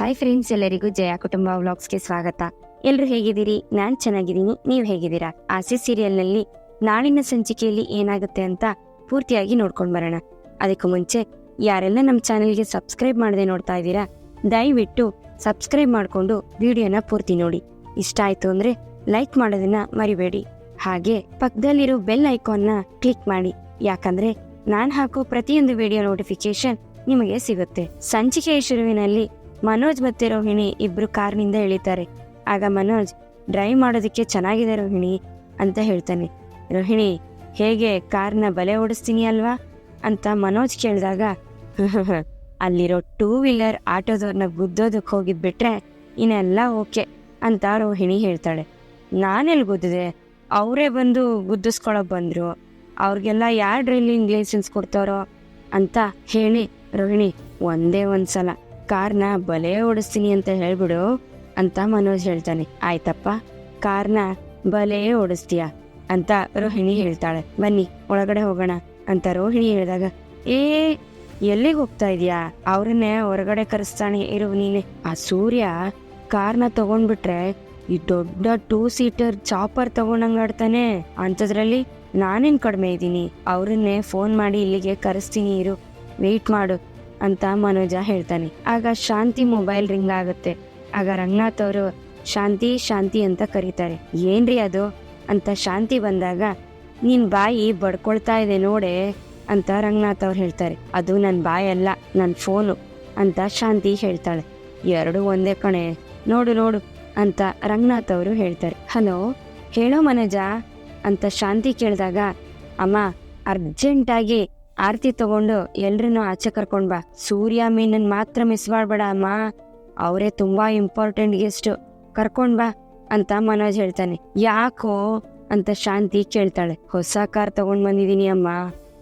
Hi friends, ಎಲ್ಲರಿಗೂ ಜಯ ಕುಟುಂಬ ವ್ಲಾಗ್ಸ್ಗೆ ಸ್ವಾಗತ. ಎಲ್ರು ಹೇಗಿದ್ದೀರಿ? ನಾನ್ ಚೆನ್ನಾಗಿದ್ದೀನಿ. ನೀವ್ ಹೇಗಿದ್ದೀರಾ? ಆಸೆ ಸೀರಿಯಲ್ ನಲ್ಲಿ ನಾಳಿನ ಸಂಚಿಕೆಯಲ್ಲಿ ಏನಾಗುತ್ತೆ ಅಂತ ಪೂರ್ತಿಯಾಗಿ ನೋಡ್ಕೊಂಡ್ ಬರೋಣ. ಅದಕ್ಕೂ ಮುಂಚೆ ಯಾರೆಲ್ಲ ನಮ್ಮ ಚಾನೆಲ್ಗೆ ಸಬ್ಸ್ಕ್ರೈಬ್ ಮಾಡದೆ ನೋಡ್ತಾ ಇದ್ದೀರಾ, ದಯವಿಟ್ಟು ಸಬ್ಸ್ಕ್ರೈಬ್ ಮಾಡ್ಕೊಂಡು ವಿಡಿಯೋನ ಪೂರ್ತಿ ನೋಡಿ. ಇಷ್ಟ ಆಯ್ತು ಅಂದ್ರೆ ಲೈಕ್ ಮಾಡೋದನ್ನ ಮರಿಬೇಡಿ. ಹಾಗೆ ಪಕ್ಕದಲ್ಲಿರೋ ಬೆಲ್ ಐಕಾನ್ನ ಕ್ಲಿಕ್ ಮಾಡಿ, ಯಾಕಂದ್ರೆ ನಾನ್ ಹಾಕೋ ಪ್ರತಿಯೊಂದು ವಿಡಿಯೋ ನೋಟಿಫಿಕೇಶನ್ ನಿಮಗೆ ಸಿಗುತ್ತೆ. ಸಂಚಿಕೆಯ ಶುರುವಿನಲ್ಲಿ ಮನೋಜ್ ಮತ್ತೆ ರೋಹಿಣಿ ಇಬ್ರು ಕಾರ್ನಿಂದ ಇಳಿತಾರೆ. ಆಗ ಮನೋಜ್ ಡ್ರೈವ್ ಮಾಡೋದಕ್ಕೆ ಚೆನ್ನಾಗಿದೆ ರೋಹಿಣಿ ಅಂತ ಹೇಳ್ತಾನೆ. ರೋಹಿಣಿ, ಹೇಗೆ ಕಾರ್ನ ಬಲೆ ಓಡಿಸ್ತೀನಿ ಅಲ್ವಾ ಅಂತ ಮನೋಜ್ ಕೇಳಿದಾಗ ಅಲ್ಲಿರೋ 2 ವೀಲರ್ ಆಟೋದವ್ರನ್ನ ಗುದ್ದೋದಕ್ಕೆ ಹೋಗಿದ್ಬಿಟ್ರೆ ಇನ್ನೆಲ್ಲ ಓಕೆ ಅಂತ ರೋಹಿಣಿ ಹೇಳ್ತಾಳೆ. ನಾನೆಲ್ಲಿ ಗುದ್ದಿದೆ? ಅವರೇ ಬಂದು ಗುದ್ದಿಸ್ಕೊಳಕ್ ಬಂದ್ರು. ಅವ್ರಿಗೆಲ್ಲ ಯಾರು ಡ್ರೈವಿಂಗ್ ಲೈಸೆನ್ಸ್ ಕೊಡ್ತಾರೋ ಅಂತ ಹೇಳಿ, ರೋಹಿಣಿ ಒಂದೇ ಒಂದ್ಸಲ ಕಾರ್ನ ಬಲೆ ಓಡಿಸ್ತೀನಿ ಅಂತ ಹೇಳ್ಬಿಡು ಅಂತ ಮನೋಜ್ ಹೇಳ್ತಾನೆ. ಆಯ್ತಪ್ಪ, ಕಾರ್ನ ಬಲೆ ಓಡಿಸ್ತೀಯ ಅಂತ ರೋಹಿಣಿ ಹೇಳ್ತಾಳೆ. ಬನ್ನಿ ಒಳಗಡೆ ಹೋಗೋಣ ಅಂತ ರೋಹಿಣಿ ಹೇಳಿದಾಗ, ಎಲ್ಲಿಗೆ ಹೋಗ್ತಾ ಇದೀಯಾ? ಅವ್ರನ್ನೇ ಹೊರಗಡೆ ಕರೆಸ್ತಾನೆ ಇರು ನೀನೆ. ಆ ಸೂರ್ಯ ಕಾರ್ನ ತಗೊಂಡ್ಬಿಟ್ರೆ ಈ ದೊಡ್ಡ 2 ಸೀಟರ್ ಚಾಪರ್ ತಗೊಂಡಂಗಾಡ್ತಾನೆ. ಅಂಥದ್ರಲ್ಲಿ ನಾನೇನ್ ಕಡಿಮೆ ಇದ್ದೀನಿ? ಅವ್ರನ್ನೇ ಫೋನ್ ಮಾಡಿ ಇಲ್ಲಿಗೆ ಕರೆಸ್ತೀನಿ ಇರು, ವೆಯ್ಟ್ ಮಾಡು ಅಂತ ಮನೋಜ ಹೇಳ್ತಾನೆ. ಆಗ ಶಾಂತಿ ಮೊಬೈಲ್ ರಿಂಗ್ ಆಗುತ್ತೆ. ಆಗ ರಂಗನಾಥ್ ಅವರು ಶಾಂತಿ ಶಾಂತಿ ಅಂತ ಕರೀತಾರೆ. ಏನ್ರಿ ಅದು ಅಂತ ಶಾಂತಿ ಬಂದಾಗ, ನಿನ್ ಬಾಯಿ ಬಡ್ಕೊಳ್ತಾ ಇದೆ ನೋಡೆ ಅಂತ ರಂಗನಾಥ್ ಅವ್ರು ಹೇಳ್ತಾರೆ. ಅದು ನನ್ನ ಬಾಯಲ್ಲ, ನನ್ನ ಫೋನು ಅಂತ ಶಾಂತಿ ಹೇಳ್ತಾಳೆ. ಎರಡು ಒಂದೇ ಕಣೆ, ನೋಡು ನೋಡು ಅಂತ ರಂಗನಾಥ್ ಅವರು ಹೇಳ್ತಾರೆ. ಹಲೋ, ಹೇಳೋ ಮನೋಜ ಅಂತ ಶಾಂತಿ ಕೇಳಿದಾಗ, ಅಮ್ಮ ಅರ್ಜೆಂಟಾಗಿ ಆರತಿ ತಗೊಂಡು ಎಲ್ರನ್ನೂ ಆಚೆ ಕರ್ಕೊಂಡ್ ಬಾ. ಸೂರ್ಯ ಮೀನನ್ ಮಾತ್ರ ಮಿಸ್ ಮಾಡ್ಬೇಡ ಅಮ್ಮ, ಅವರೇ ತುಂಬಾ ಇಂಪಾರ್ಟೆಂಟ್ ಗೆಸ್ಟ್, ಕರ್ಕೊಂಡ್ ಬಾ ಅಂತ ಮನೋಜ್ ಹೇಳ್ತಾನೆ. ಯಾಕೋ ಅಂತ ಶಾಂತಿ ಕೇಳ್ತಾಳೆ. ಹೊಸ ಕಾರ್ ತಗೊಂಡ್ ಬಂದಿದೀನಿ ಅಮ್ಮ,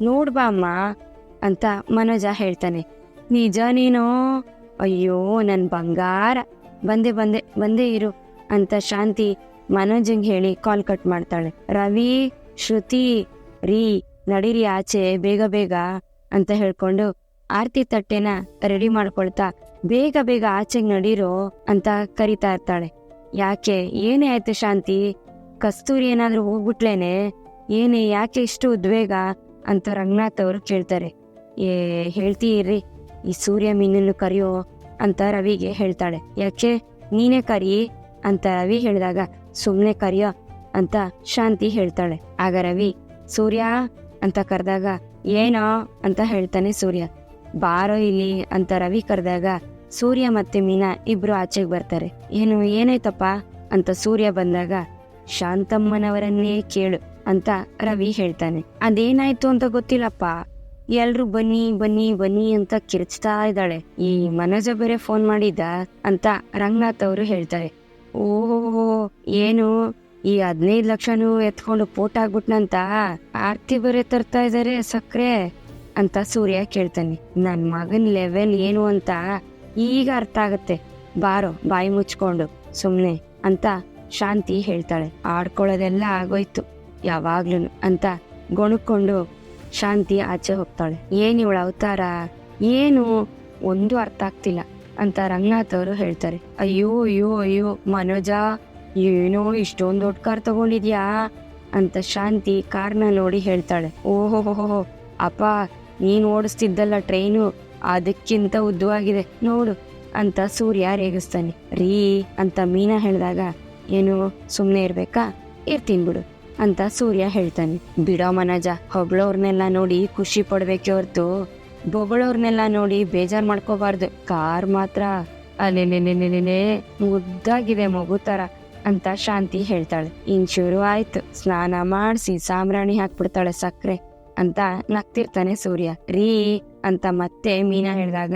ನೋಡ್ಬಾ ಅಮ್ಮ ಅಂತ ಮನೋಜ ಹೇಳ್ತಾನೆ. ನಿಜ ನೀನೋ? ಅಯ್ಯೋ ನನ್ ಬಂಗಾರ, ಬಂದೆ ಬಂದೆ ಬಂದೇ ಇರು ಅಂತ ಶಾಂತಿ ಮನೋಜಂಗ್ ಹೇಳಿ ಕಾಲ್ ಕಟ್ ಮಾಡ್ತಾಳೆ. ರವಿ, ಶ್ರುತಿ, ರೀ ನಡೀರಿ ಆಚೆ ಬೇಗ ಬೇಗ ಅಂತ ಹೇಳ್ಕೊಂಡು ಆರತಿ ತಟ್ಟೆನ ರೆಡಿ ಮಾಡ್ಕೊಳ್ತಾ ಬೇಗ ಬೇಗ ಆಚೆಗೆ ನಡೀರೋ ಅಂತ ಕರಿತಾ ಇರ್ತಾಳೆ. ಯಾಕೆ, ಏನೇ ಆಯ್ತು ಶಾಂತಿ? ಕಸ್ತೂರಿ ಏನಾದ್ರೂ ಹೋಗ್ಬಿಟ್ಲೇನೆ? ಏನೇ, ಯಾಕೆ ಇಷ್ಟು ಉದ್ವೇಗ ಅಂತ ರಂಗನಾಥ್ ಅವರು ಕೇಳ್ತಾರೆ. ಹೇಳ್ತೀರಿ, ಈ ಸೂರ್ಯ ಮೀನನ್ನು ಕರಿಯೋ ಅಂತ ರವಿಗೆ ಹೇಳ್ತಾಳೆ. ಯಾಕೆ, ನೀನೇ ಕರಿ ಅಂತ ರವಿ ಹೇಳಿದಾಗ, ಸುಮ್ನೆ ಕರಿಯೋ ಅಂತ ಶಾಂತಿ ಹೇಳ್ತಾಳೆ. ಆಗ ರವಿ ಸೂರ್ಯ ಅಂತ ಕರೆದಾಗ, ಏನೋ ಅಂತ ಹೇಳ್ತಾನೆ ಸೂರ್ಯ. ಬಾರೋ ಇಲ್ಲಿ ಅಂತ ರವಿ ಕರೆದಾಗ ಸೂರ್ಯ ಮತ್ತೆ ಮೀನಾ ಇಬ್ರು ಆಚೆಗೆ ಬರ್ತಾರೆ. ಏನಾಯ್ತಪ್ಪ ಅಂತ ಸೂರ್ಯ ಬಂದಾಗ, ಶಾಂತಮ್ಮನವರನ್ನೇ ಕೇಳು ಅಂತ ರವಿ ಹೇಳ್ತಾನೆ. ಅದೇನಾಯ್ತು ಅಂತ ಗೊತ್ತಿಲ್ಲಪ್ಪ, ಎಲ್ರು ಬನ್ನಿ ಬನ್ನಿ ಬನ್ನಿ ಅಂತ ಕಿರ್ಚ್ತಾ ಇದ್ದಾಳೆ. ಈ ಮನೋಜ ಬೇರೆ ಫೋನ್ ಮಾಡಿದ್ದ ಅಂತ ರಂಗನಾಥ್ ಅವರು ಹೇಳ್ತಾರೆ. ಓಹೋ, ಏನು ಈ 15 ಲಕ್ಷನೂ ಎತ್ಕೊಂಡು ಪೋಟ್ ಆಗ್ಬಿಟ್ನಂತ ಆರ್ತಿ ಬೇರೆ ತರ್ತಾ ಇದಾರೆ ಸಕ್ರೆ ಅಂತ ಸೂರ್ಯ ಕೇಳ್ತಾನೆ. ನನ್ ಮಗನ್ ಲೆವೆಲ್ ಏನು ಅಂತ ಈಗ ಅರ್ಥ ಆಗತ್ತೆ, ಬಾರೋ ಬಾಯಿ ಮುಚ್ಕೊಂಡು ಸುಮ್ನೆ ಅಂತ ಶಾಂತಿ ಹೇಳ್ತಾಳೆ. ಆಡ್ಕೊಳ್ಳೋದೆಲ್ಲ ಆಗೋಯ್ತು ಯಾವಾಗ್ಲೂ ಅಂತ ಗೊಣಕೊಂಡು ಶಾಂತಿ ಆಚೆ ಹೋಗ್ತಾಳೆ. ಇವಳ ಅವತಾರ ಏನು ಒಂದು ಅರ್ಥ ಆಗ್ತಿಲ್ಲ ಅಂತ ರಂಗನಾಥ್ ಅವರು ಹೇಳ್ತಾರೆ. ಅಯ್ಯೋ ಅಯ್ಯೋ ಅಯ್ಯೋ ಮನೋಜ, ಏನೋ ಇಷ್ಟೊಂದು ದೊಡ್ಡ ಕಾರ್ ತಗೊಂಡಿದ್ಯಾ ಅಂತ ಶಾಂತಿ ಕಾರ್ನ ನೋಡಿ ಹೇಳ್ತಾಳೆ. ಓಹೋಹೋ ಅಪ್ಪ, ನೀನ್ ಓಡಿಸ್ತಿದ್ದಲ್ಲ ಟ್ರೈನು, ಅದಕ್ಕಿಂತ ಉದ್ದವಾಗಿದೆ ನೋಡು ಅಂತ ಸೂರ್ಯ ರೇಗಿಸ್ತಾನೆ. ರೀ ಅಂತ ಮೀನಾ ಹೇಳಿದಾಗ, ಏನು ಸುಮ್ನೆ ಇರ್ಬೇಕಾ? ಇರ್ತೀನಿ ಬಿಡು ಅಂತ ಸೂರ್ಯ ಹೇಳ್ತಾನೆ. ಬಿಡೋ ಮನೋಜ, ಹೊಗಳೋರ್ನೆಲ್ಲ ನೋಡಿ ಖುಷಿ ಪಡ್ಬೇಕೆ ಹೊರ್ತು ಬೊಗಳೋರ್ನೆಲ್ಲ ನೋಡಿ ಬೇಜಾರ್ ಮಾಡ್ಕೋಬಾರ್ದು. ಕಾರ್ ಮಾತ್ರ ಅಲ್ಲೆಲ್ಲೆಲ್ಲೆಲ್ಲೆಲ್ಲೆ ಮುದ್ದಾಗಿದೆ ಮಗು ತರ ಅಂತ ಶಾಂತಿ ಹೇಳ್ತಾಳೆ. ಶುರು ಆಯ್ತು, ಸ್ನಾನ ಮಾಡಿಸಿ ಸಾಂಬ್ರಾಣಿ ಹಾಕ್ಬಿಡ್ತಾಳೆ ಸಕ್ರೆ ಅಂತ ನಗ್ತಿರ್ತಾನೆ ಸೂರ್ಯ. ರೀ ಅಂತ ಮತ್ತೆ ಮೀನಾ ಹೇಳಿದಾಗ,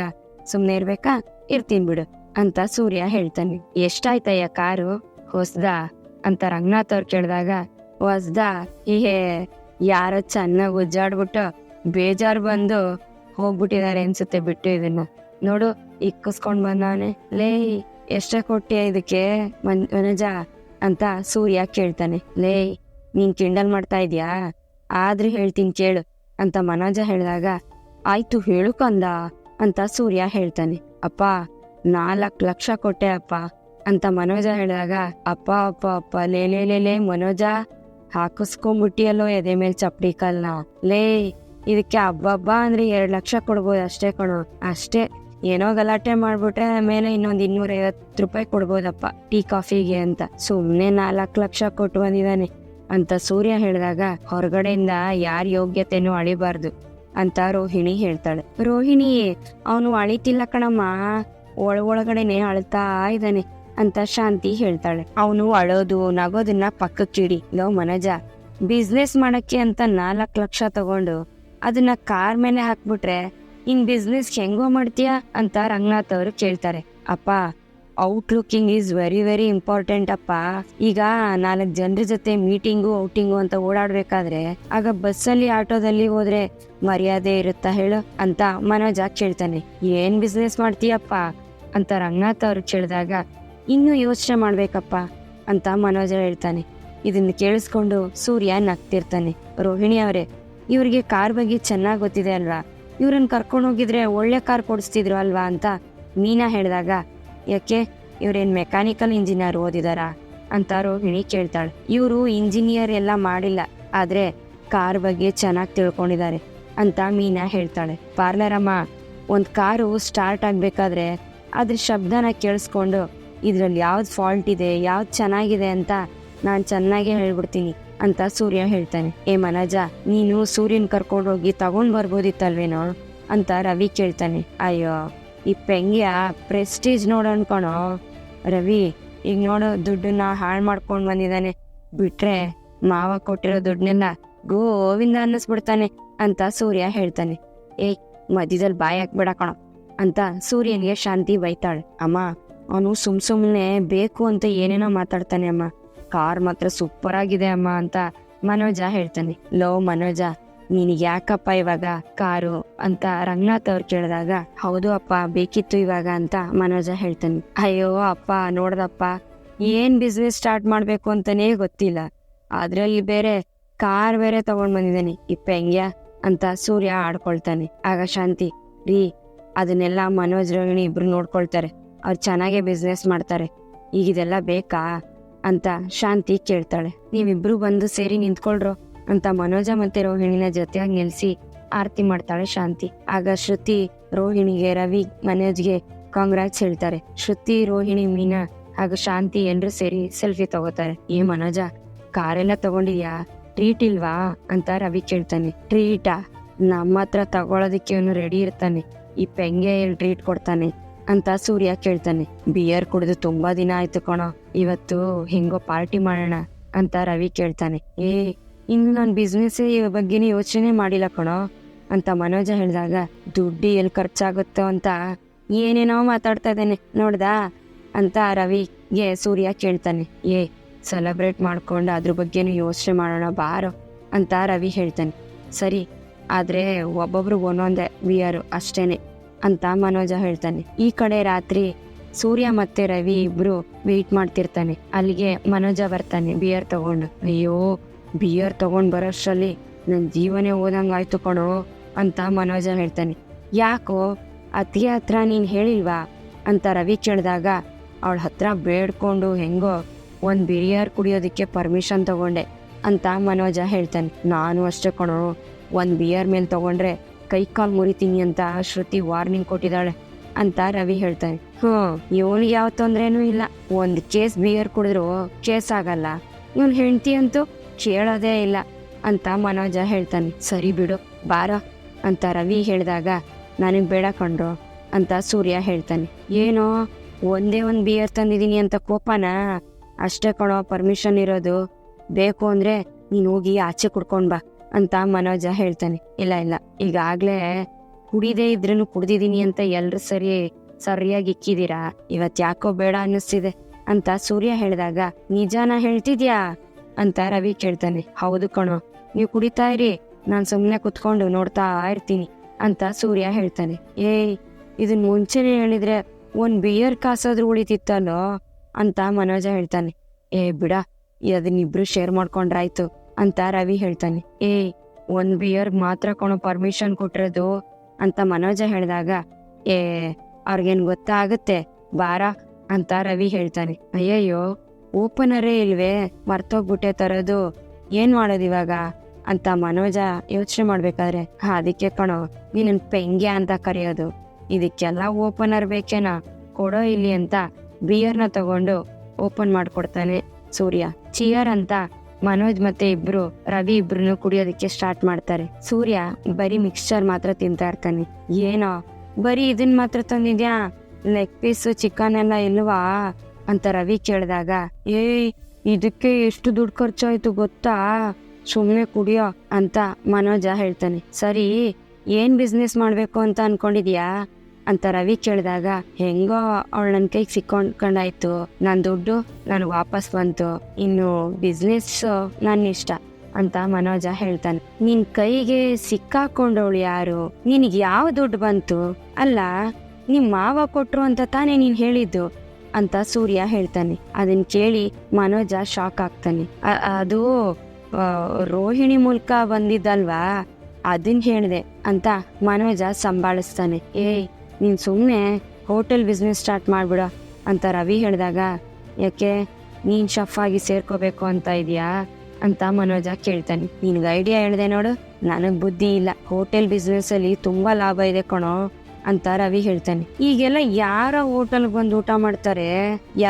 ಸುಮ್ನೆ ಇರ್ಬೇಕಾ? ಇರ್ತೀನಿ ಬಿಡು ಅಂತ ಸೂರ್ಯ ಹೇಳ್ತಾನೆ. ಎಷ್ಟಾಯ್ತಯ್ಯ ಕಾರು? ಹೊಸ್ದಾ ಅಂತ ರಂಗನಾಥ್ ಅವ್ರು ಕೇಳಿದಾಗ, ಹೊಸ್ದಾ? ಯಾರೋ ಚೆನ್ನಾಗ್ ಉಜ್ಜಾಡ್ಬಿಟ್ಟು ಬೇಜಾರ್ ಬಂದು ಹೋಗ್ಬಿಟ್ಟಿದ್ದಾರೆ ಅನ್ಸುತ್ತೆ ಬಿಟ್ಟು ಇದನ್ನ. ನೋಡು ಇಕ್ಕಿಸ್ಕೊಂಡ್ ಬಂದವನೆ. ಲೇ, ಎಷ್ಟ ಕೊಟ್ಟಿಯ ಇದಕ್ಕೆ ಮನೋಜ ಅಂತ ಸೂರ್ಯ ಕೇಳ್ತಾನೆ. ಲೇ, ನೀನ್ ಕಿಂಡಲ್ ಮಾಡ್ತಾ ಇದ್ಯಾ? ಆದ್ರೂ ಹೇಳ್ತೀನಿ ಕೇಳು ಅಂತ ಮನೋಜ ಹೇಳಿದಾಗ, ಆಯ್ತು ಹೇಳು ಕಂದ ಅಂತ ಸೂರ್ಯ ಹೇಳ್ತಾನೆ. ಅಪ್ಪ, 4 ಲಕ್ಷ ಕೊಟ್ಟೆ ಅಪ್ಪ ಅಂತ ಮನೋಜ ಹೇಳಿದಾಗ, ಅಪ್ಪ ಅಪ್ಪ ಅಪ್ಪ ಲೇ ಮನೋಜ, ಹಾಕಿಸ್ಕೊಂಡ್ಬಿಟ್ಟಿಯಲ್ಲೋ ಎದೆ ಮೇಲೆ ಚಪ್ಪಡಿ ಕಲ್ನ. ಲೇ, ಇದಕ್ಕೆ ಹಬ್ಬ ಅಂದ್ರೆ 2 ಲಕ್ಷ ಕೊಡ್ಬೋದು ಅಷ್ಟೇ ಕಣೋ, ಅಷ್ಟೇ. ಏನೋ ಗಲಾಟೆ ಮಾಡ್ಬಿಟ್ರೆ ಆಮೇಲೆ ಇನ್ನೊಂದು 250 ರೂಪಾಯಿ ಕೊಡ್ಬೋದಪ್ಪ ಟೀ ಕಾಫಿಗೆ ಅಂತ. ಸುಮ್ನೆ 4 ಲಕ್ಷ ಕೊಟ್ಟು ಬಂದಿದ್ದಾನೆ ಅಂತ ಸೂರ್ಯ ಹೇಳಿದಾಗ, ಹೊರಗಡೆಯಿಂದ ಯಾರ ಯೋಗ್ಯತೆನೂ ಅಳಿಬಾರ್ದು ಅಂತ ರೋಹಿಣಿ ಹೇಳ್ತಾಳೆ. ರೋಹಿಣಿ, ಅವನು ಅಳಿತಿಲ್ಲ ಕಣಮ್ಮ, ಒಳಗಡೆನೆ ಅಳ್ತಾ ಇದ್ದಾನೆ ಅಂತ ಶಾಂತಿ ಹೇಳ್ತಾಳೆ. ಅವನು ಅಳೋದು ನಗೋದನ್ನ ಪಕ್ಕಕ್ಕಿಡಿ. ಲೋ ಮನೋಜ, ಬಿಸ್ನೆಸ್ ಮಾಡಕ್ಕೆ ಅಂತ 4 ಲಕ್ಷ ತಗೊಂಡು ಅದನ್ನ ಕಾರ್ ಮೇಲೆ ಹಾಕ್ಬಿಟ್ರೆ ಇನ್ ಬಿಸ್ನೆಸ್ ಹೆಂಗೋ ಮಾಡ್ತೀಯಾ ಅಂತ ರಂಗನಾಥ್ ಅವರು ಕೇಳ್ತಾರೆ. ಅಪ್ಪ, ಔಟ್ಲುಕಿಂಗ್ ಈಸ್ ವೆರಿ ವೆರಿ ಇಂಪಾರ್ಟೆಂಟ್ ಅಪ್ಪ. ಈಗ 4 ಜನರ ಜೊತೆ ಮೀಟಿಂಗು ಔಟಿಂಗು ಅಂತ ಓಡಾಡ್ಬೇಕಾದ್ರೆ ಆಗ ಬಸ್ಸಲ್ಲಿ ಆಟೋದಲ್ಲಿ ಹೋದ್ರೆ ಮರ್ಯಾದೆ ಇರುತ್ತಾ ಹೇಳು ಅಂತ ಮನೋಜ ಕೇಳ್ತಾನೆ. ಏನ್ ಬಿಸ್ನೆಸ್ ಮಾಡ್ತೀಯಪ್ಪ ಅಂತ ರಂಗನಾಥ್ ಅವ್ರು ಕೇಳಿದಾಗ, ಇನ್ನೂ ಯೋಚನೆ ಮಾಡ್ಬೇಕಪ್ಪ ಅಂತ ಮನೋಜ ಹೇಳ್ತಾನೆ. ಇದನ್ನ ಕೇಳಿಸ್ಕೊಂಡು ಸೂರ್ಯ ನಗ್ತಿರ್ತಾನೆ. ರೋಹಿಣಿ ಅವರೇ, ಇವ್ರಿಗೆ ಕಾರ್ ಬಗ್ಗೆ ಚೆನ್ನಾಗಿ ಗೊತ್ತಿದೆ ಅಲ್ವಾ, ಇವ್ರನ್ನ ಕರ್ಕೊಂಡು ಹೋಗಿದ್ರೆ ಒಳ್ಳೆ ಕಾರ್ ಕೊಡಿಸ್ತಿದ್ರು ಅಲ್ವಾ ಅಂತ ಮೀನಾ ಹೇಳಿದಾಗ, ಯಾಕೆ ಇವ್ರೇನ್ ಮೆಕ್ಯಾನಿಕಲ್ ಇಂಜಿನಿಯರ್ ಓದಿದಾರಾ ಅಂತ ರೋಹಿಣಿ ಕೇಳ್ತಾಳೆ. ಇವರು ಇಂಜಿನಿಯರ್ ಎಲ್ಲ ಮಾಡಿಲ್ಲ, ಆದ್ರೆ ಕಾರ್ ಬಗ್ಗೆ ಚೆನ್ನಾಗಿ ತಿಳ್ಕೊಂಡಿದ್ದಾರೆ ಅಂತ ಮೀನಾ ಹೇಳ್ತಾಳೆ. ಪಾರ್ಲರ್ ಅಮ್ಮ, ಒಂದ್ ಕಾರು ಸ್ಟಾರ್ಟ್ ಆಗ್ಬೇಕಾದ್ರೆ ಅದ್ರ ಶಬ್ದನ ಕೇಳಿಸ್ಕೊಂಡು ಇದ್ರಲ್ಲಿ ಯಾವ್ದು ಫಾಲ್ಟ್ ಇದೆ, ಯಾವ್ದು ಚೆನ್ನಾಗಿದೆ ಅಂತ ನಾನು ಚೆನ್ನಾಗಿ ಹೇಳ್ಬಿಡ್ತೀನಿ ಅಂತ ಸೂರ್ಯ ಹೇಳ್ತಾನೆ. ಏ ಮನೋಜ, ನೀನು ಸೂರ್ಯನ್ ಕರ್ಕೊಂಡು ಹೋಗಿ ತಗೊಂಡ್ ಬರ್ಬೋದಿತ್ತಲ್ವೇನೋ ಅಂತ ರವಿ ಕೇಳ್ತಾನೆ. ಅಯ್ಯೋ, ಈ ಪೆಂಗ್ಯ ಪ್ರೆಸ್ಟೀಜ್ ನೋಡು ಅನ್ಕೊಣೋ ರವಿ, ಈಗ ನೋಡು ದುಡ್ಡನ್ನ ಹಾಳು ಮಾಡ್ಕೊಂಡ್ ಬಂದಿದ್ದಾನೆ, ಬಿಟ್ರೆ ಮಾವ ಕೊಟ್ಟಿರೋ ದುಡ್ಡನ್ನೆಲ್ಲ ಗೋವಿಂದ ಅನ್ನಿಸ್ಬಿಡ್ತಾನೆ ಅಂತ ಸೂರ್ಯ ಹೇಳ್ತಾನೆ. ಏಯ್, ಮಧ್ಯದಲ್ಲಿ ಬಾಯಿ ಹಾಕ್ಬೇಡ ಕಣೋ ಅಂತ ಸೂರ್ಯನಿಗೆ ಶಾಂತಿ ಬೈತಾಳೆ. ಅಮ್ಮ, ಅವನು ಸುಮ್ನೆ ಬೇಕು ಅಂತ ಏನೇನೋ ಮಾತಾಡ್ತಾನೆ ಅಮ್ಮ, ಕಾರ್ ಮಾತ್ರ ಸೂಪರ್ ಆಗಿದೆ ಅಮ್ಮ ಅಂತ ಮನೋಜ ಹೇಳ್ತಾನೆ. ಲೋ ಮನೋಜ, ನಿನಗೆ ಯಾಕಪ್ಪ ಇವಾಗ ಕಾರು ಅಂತ ರಂಗನಾಥ್ ಅವ್ರು ಕೇಳಿದಾಗ, ಹೌದು ಅಪ್ಪ ಬೇಕಿತ್ತು ಇವಾಗ ಅಂತ ಮನೋಜ ಹೇಳ್ತಾನೆ. ಅಯ್ಯೋ ಅಪ್ಪ, ನೋಡ್ದಪ್ಪ, ಏನ್ ಬಿಸ್ನೆಸ್ ಸ್ಟಾರ್ಟ್ ಮಾಡ್ಬೇಕು ಅಂತಾನೇ ಗೊತ್ತಿಲ್ಲ, ಅದ್ರಲ್ಲಿ ಬೇರೆ ಕಾರ್ ಬೇರೆ ತಗೊಂಡ್ ಬಂದಿದ್ದಾನೆ ಈ ಪೆಂಗ್ಯ ಅಂತ ಸೂರ್ಯ ಆಡ್ಕೊಳ್ತಾನೆ. ಆಗ ಶಾಂತಿ, ರೀ, ಅದನ್ನೆಲ್ಲ ಮನೋಜ್ ರೋಹಿಣಿ ಇಬ್ರು ನೋಡ್ಕೊಳ್ತಾರೆ, ಅವ್ರು ಚೆನ್ನಾಗೇ ಬಿಸ್ನೆಸ್ ಮಾಡ್ತಾರೆ, ಈಗ ಇದೆಲ್ಲ ಬೇಕಾ ಅಂತ ಶಾಂತಿ ಕೇಳ್ತಾಳೆ. ನೀವಿಬ್ರು ಬಂದು ಸೇರಿ ನಿಂತ್ಕೊಳ್ರೋ ಅಂತ ಮನೋಜ ಮತ್ತೆ ರೋಹಿಣಿನ ಜೊತೆಯಾಗಿ ನಿಲ್ಸಿ ಆರತಿ ಮಾಡ್ತಾಳೆ ಶಾಂತಿ. ಆಗ ಶ್ರುತಿ ರೋಹಿಣಿಗೆ, ರವಿ, ಮನೋಜ್ಗೆ ಕಾಂಗ್ರಾಟ್ಸ್ ಹೇಳ್ತಾರೆ. ಶ್ರುತಿ, ರೋಹಿಣಿ, ಮೀನಾ ಹಾಗೂ ಶಾಂತಿ ಎಲ್ರು ಸೇರಿ ಸೆಲ್ಫಿ ತಗೋತಾರೆ. ಏ ಮನೋಜ, ಕಾರೆಲ್ಲ ತಗೊಂಡಿದ್ಯಾ, ಟ್ರೀಟ್ ಇಲ್ವಾ ಅಂತ ರವಿ ಕೇಳ್ತಾನೆ. ಟ್ರೀಟಾ? ನಮ್ಮ ಹತ್ರ ತಗೊಳೋದಕ್ಕೆ ಅವನು ರೆಡಿ ಇರ್ತಾನೆ, ಈ ಪೆಂಗೆ ಎಲ್ಲಿ ಟ್ರೀಟ್ ಕೊಡ್ತಾನೆ ಅಂತ ಸೂರ್ಯ ಕೇಳ್ತಾನೆ. ಬಿಯರ್ ಕುಡಿದು ತುಂಬಾ ದಿನ ಆಯ್ತು ಕಣೋ, ಇವತ್ತು ಹೆಂಗೋ ಪಾರ್ಟಿ ಮಾಡೋಣ ಅಂತ ರವಿ ಕೇಳ್ತಾನೆ. ಇನ್ನು ನಾನು ಬಿಸ್ನೆಸ್ ಬಗ್ಗೆನೇ ಯೋಚನೆ ಮಾಡಿಲ್ಲ ಕಣೋ ಅಂತ ಮನೋಜ ಹೇಳಿದಾಗ, ದುಡ್ಡು ಎಲ್ಲಿ ಖರ್ಚಾಗುತ್ತೋ ಅಂತ ಏನೇನೋ ಮಾತಾಡ್ತಾ ಇದ್ದಾನೆ ನೋಡ್ದಾ ಅಂತ ರವಿಗೆ ಸೂರ್ಯ ಕೇಳ್ತಾನೆ. ಸೆಲೆಬ್ರೇಟ್ ಮಾಡ್ಕೊಂಡು ಅದ್ರ ಬಗ್ಗೆನೂ ಯೋಚನೆ ಮಾಡೋಣ ಬಾರೋ ಅಂತ ರವಿ ಹೇಳ್ತಾನೆ. ಸರಿ, ಆದ್ರೆ ಒಬ್ಬೊಬ್ರಿಗೆ ಒಂದೊಂದೇ ಬಿಯರು ಅಷ್ಟೇನೆ ಅಂತ ಮನೋಜ ಹೇಳ್ತಾನೆ. ಈ ಕಡೆ ರಾತ್ರಿ ಸೂರ್ಯ ಮತ್ತೆ ರವಿ ಇಬ್ರು ವೇಟ್ ಮಾಡ್ತಿರ್ತಾನೆ. ಅಲ್ಲಿಗೆ ಮನೋಜ ಬರ್ತಾನೆ ಬಿಯರ್ ತಗೊಂಡು. ಅಯ್ಯೋ, ಬಿಯರ್ ತಗೊಂಡ್ ಬರೋಷ್ಟರಲ್ಲಿ ನನ್ ಜೀವನೇ ಹೋದಂಗಾಯ್ತು ಕಣೋ ಅಂತ ಮನೋಜ ಹೇಳ್ತಾನೆ. ಯಾಕೋ, ಅತ್ತಿಗೆ ಹತ್ರ ನೀನ್ ಹೇಳಿಲ್ವಾ ಅಂತ ರವಿ ಕೇಳಿದಾಗ, ಅವಳ ಹತ್ರ ಬೇಡ್ಕೊಂಡು ಹೆಂಗೋ ಒಂದ್ ಬಿಯರ್ ಕುಡಿಯೋದಕ್ಕೆ ಪರ್ಮಿಷನ್ ತಗೊಂಡೆ ಅಂತ ಮನೋಜ ಹೇಳ್ತಾನೆ. ನಾನು ಅಷ್ಟೇ ಕಣೋ, ಒಂದ್ ಬಿಯರ್ ಮೇಲೆ ತಗೊಂಡ್ರೆ ಕೈ ಕಾಲ್ ಮುರಿತೀನಿ ಅಂತ ಶ್ರುತಿ ವಾರ್ನಿಂಗ್ ಕೊಟ್ಟಿದ್ದಾಳೆ ಅಂತ ರವಿ ಹೇಳ್ತಾನೆ. ಇವನಿಗೆ ಯಾವ ತೊಂದ್ರೆನೂ ಇಲ್ಲ, ಒಂದ್ ಕೇಸ್ ಬಿಯರ್ ಕುಡಿದ್ರು ಕೇಸ್ ಆಗಲ್ಲ, ಇವನ್ ಹೆಂಡತಿ ಅಂತೂ ಕೇಳೋದೇ ಇಲ್ಲ ಅಂತ ಮನೋಜ ಹೇಳ್ತಾನೆ. ಸರಿ ಬಿಡು ಬಾರೋ ಅಂತ ರವಿ ಹೇಳಿದಾಗ, ನನಗ್ ಬೇಡ ಕಣ್ರು ಅಂತ ಸೂರ್ಯ ಹೇಳ್ತಾನೆ. ಏನೋ ಒಂದೇ ಒಂದ್ ಬಿಯರ್ ತಂದಿದೀನಿ ಅಂತ ಕೋಪನಾ? ಅಷ್ಟೇ ಕಣೋ ಪರ್ಮಿಷನ್ ಇರೋದು, ಬೇಕು ಅಂದ್ರೆ ನೀನ್ ಹೋಗಿ ಆಚೆ ಕುಡ್ಕೊಂಡ್ ಬಾ ಅಂತ ಮನೋಜ ಹೇಳ್ತಾನೆ. ಇಲ್ಲ, ಈಗಾಗ್ಲೇ ಕುಡಿದೇ ಇದ್ರೂ ಕುಡ್ದಿದೀನಿ ಅಂತ ಎಲ್ರು ಸರಿಯಾಗಿ ಇಕ್ಕಿದೀರಾ, ಇವತ್ ಯಾಕೋ ಬೇಡ ಅನ್ನಿಸ್ತಿದೆ ಅಂತ ಸೂರ್ಯ ಹೇಳಿದಾಗ, ನಿಜಾನ ಹೇಳ್ತಿದ್ಯಾ ಅಂತ ರವಿ ಕೇಳ್ತಾನೆ. ಹೌದು ಕಣೋ, ನೀವು ಕುಡಿತಾ ಇರಿ, ನಾನ್ ಸುಮ್ನೆ ಕುತ್ಕೊಂಡು ನೋಡ್ತಾ ಇರ್ತೀನಿ ಅಂತ ಸೂರ್ಯ ಹೇಳ್ತಾನೆ. ಇದನ್ ಮುಂಚೆನೆ ಹೇಳಿದ್ರೆ ಒಂದ್ ಬಿಯರ್ ಕಾಸಾದ್ರೂ ಉಳಿತಿತ್ತಲ್ಲೋ ಅಂತ ಮನೋಜ ಹೇಳ್ತಾನೆ. ಬಿಡ, ಅದನ್ನಿಬ್ರು ಶೇರ್ ಮಾಡ್ಕೊಂಡ್ರಾಯ್ತು ಅಂತ ರವಿ ಹೇಳ್ತಾನೆ. ಒಂದ್ ಬಿಯರ್ ಮಾತ್ರ ಕಣೋ ಪರ್ಮಿಷನ್ ಕೊಟ್ಟಿರೋದು ಅಂತ ಮನೋಜ ಹೇಳಿದಾಗ, ಅವ್ರಿಗೇನ್ ಗೊತ್ತಾಗುತ್ತೆ ಬಾರ ಅಂತ ರವಿ ಹೇಳ್ತಾನೆ. ಅಯ್ಯಯ್ಯೋ ಓಪನರೇ ಇಲ್ವೇ, ಮರ್ತೋಗ್ಬಿಟ್ಟೆ ತರೋದು, ಏನ್ ಮಾಡೋದು ಇವಾಗ ಅಂತ ಮನೋಜ ಯೋಚನೆ ಮಾಡ್ಬೇಕಾದ್ರೆ, ಅದಕ್ಕೆ ಕಣೋ ನೀನ್ ಪೆಂಗ್ಯ ಅಂತ ಕರೆಯೋದು, ಇದಕ್ಕೆಲ್ಲ ಓಪನರ್ ಬೇಕೇನಾ, ಕೊಡೋ ಇಲ್ಲಿ ಅಂತ ಬಿಯರ್ನ ತಗೊಂಡು ಓಪನ್ ಮಾಡ್ಕೊಡ್ತಾನೆ ಸೂರ್ಯ. ಚಿಯರ್ ಅಂತ ಮನೋಜ್ ಮತ್ತೆ ರವಿ ಇಬ್ರು ಕುಡಿಯೋದಕ್ಕೆ ಸ್ಟಾರ್ಟ್ ಮಾಡ್ತಾರೆ. ಸೂರ್ಯ ಬರೀ ಮಿಕ್ಸ್ಚರ್ ಮಾತ್ರ ತಿಂತಾ ಇರ್ತಾನೆ. ಏನೋ ಬರೀ ಇದನ್ ಮಾತ್ರ ತಂದಿದ್ಯಾ, ಲೆಗ್ ಪೀಸ್ ಚಿಕನ್ ಎಲ್ಲ ಇಲ್ವಾ ಅಂತ ರವಿ ಕೇಳಿದಾಗ, ಇದಕ್ಕೆ ಎಷ್ಟು ದುಡ್ಡು ಖರ್ಚಾಯ್ತು ಗೊತ್ತಾ, ಸುಮ್ನೆ ಕುಡಿಯೋ ಅಂತ ಮನೋಜ ಹೇಳ್ತಾನೆ. ಸರಿ ಏನ್ ಬಿಸ್ನೆಸ್ ಮಾಡ್ಬೇಕು ಅಂತ ಅನ್ಕೊಂಡಿದ್ಯಾ ಅಂತ ರವಿ ಕೇಳಿದಾಗ, ಹೆಂಗೋ ಅವಳು ನನ್ ಕೈಗೆ ಸಿಕ್ಕೊಂಡ್ಕೊಂಡಾಯ್ತು, ನನ್ ದುಡ್ಡು ನನ್ಗೆ ವಾಪಸ್ ಬಂತು, ಇನ್ನು ಬಿಸ್ನೆಸ್ ನನ್ನ ಇಷ್ಟ ಅಂತ ಮನೋಜ ಹೇಳ್ತಾನೆ. ನಿನ್ ಕೈಗೆ ಸಿಕ್ಕಾಕೊಂಡವಳು ಯಾರು, ನಿನಗೆ ಯಾವ ದುಡ್ಡು ಬಂತು, ಅಲ್ಲ ನಿಮ್ ಮಾವ ಕೊಟ್ರು ಅಂತ ತಾನೇ ನೀನ್ ಹೇಳಿದ್ದು ಅಂತ ಸೂರ್ಯ ಹೇಳ್ತಾನೆ. ಅದನ್ ಕೇಳಿ ಮನೋಜ ಶಾಕ್ ಆಗ್ತಾನೆ. ಅದು ರೋಹಿಣಿ ಮೂಲಕ ಬಂದಿದ್ದಲ್ವಾ, ಅದನ್ ಹೇಳಿದೆ ಅಂತ ಮನೋಜ ಸಂಭಾಳಿಸ್ತಾನೆ. ನೀನ್ ಸುಮ್ನೆ ಹೋಟೆಲ್ ಬಿಸ್ನೆಸ್ ಸ್ಟಾರ್ಟ್ ಮಾಡ್ಬಿಡ ಅಂತ ರವಿ ಹೇಳಿದಾಗ, ಯಾಕೆ ನೀನ್ ಶಫ್ ಆಗಿ ಸೇರ್ಕೋಬೇಕು ಅಂತ ಇದೀಯಾ ಅಂತ ಮನೋಜ ಕೇಳ್ತಾನೆ. ನಿನ್ಗೆ ಐಡಿಯಾ ಹೇಳ್ದೆ ನೋಡು, ನನಗ್ ಬುದ್ಧಿ ಇಲ್ಲ, ಹೋಟೆಲ್ ಬಿಸ್ನೆಸ್ ಅಲ್ಲಿ ತುಂಬಾ ಲಾಭ ಇದೆ ಕಣೋ ಅಂತ ರವಿ ಹೇಳ್ತಾನೆ. ಈಗೆಲ್ಲ ಯಾರ ಹೋಟೆಲ್ ಬಂದು ಊಟ ಮಾಡ್ತಾರೆ,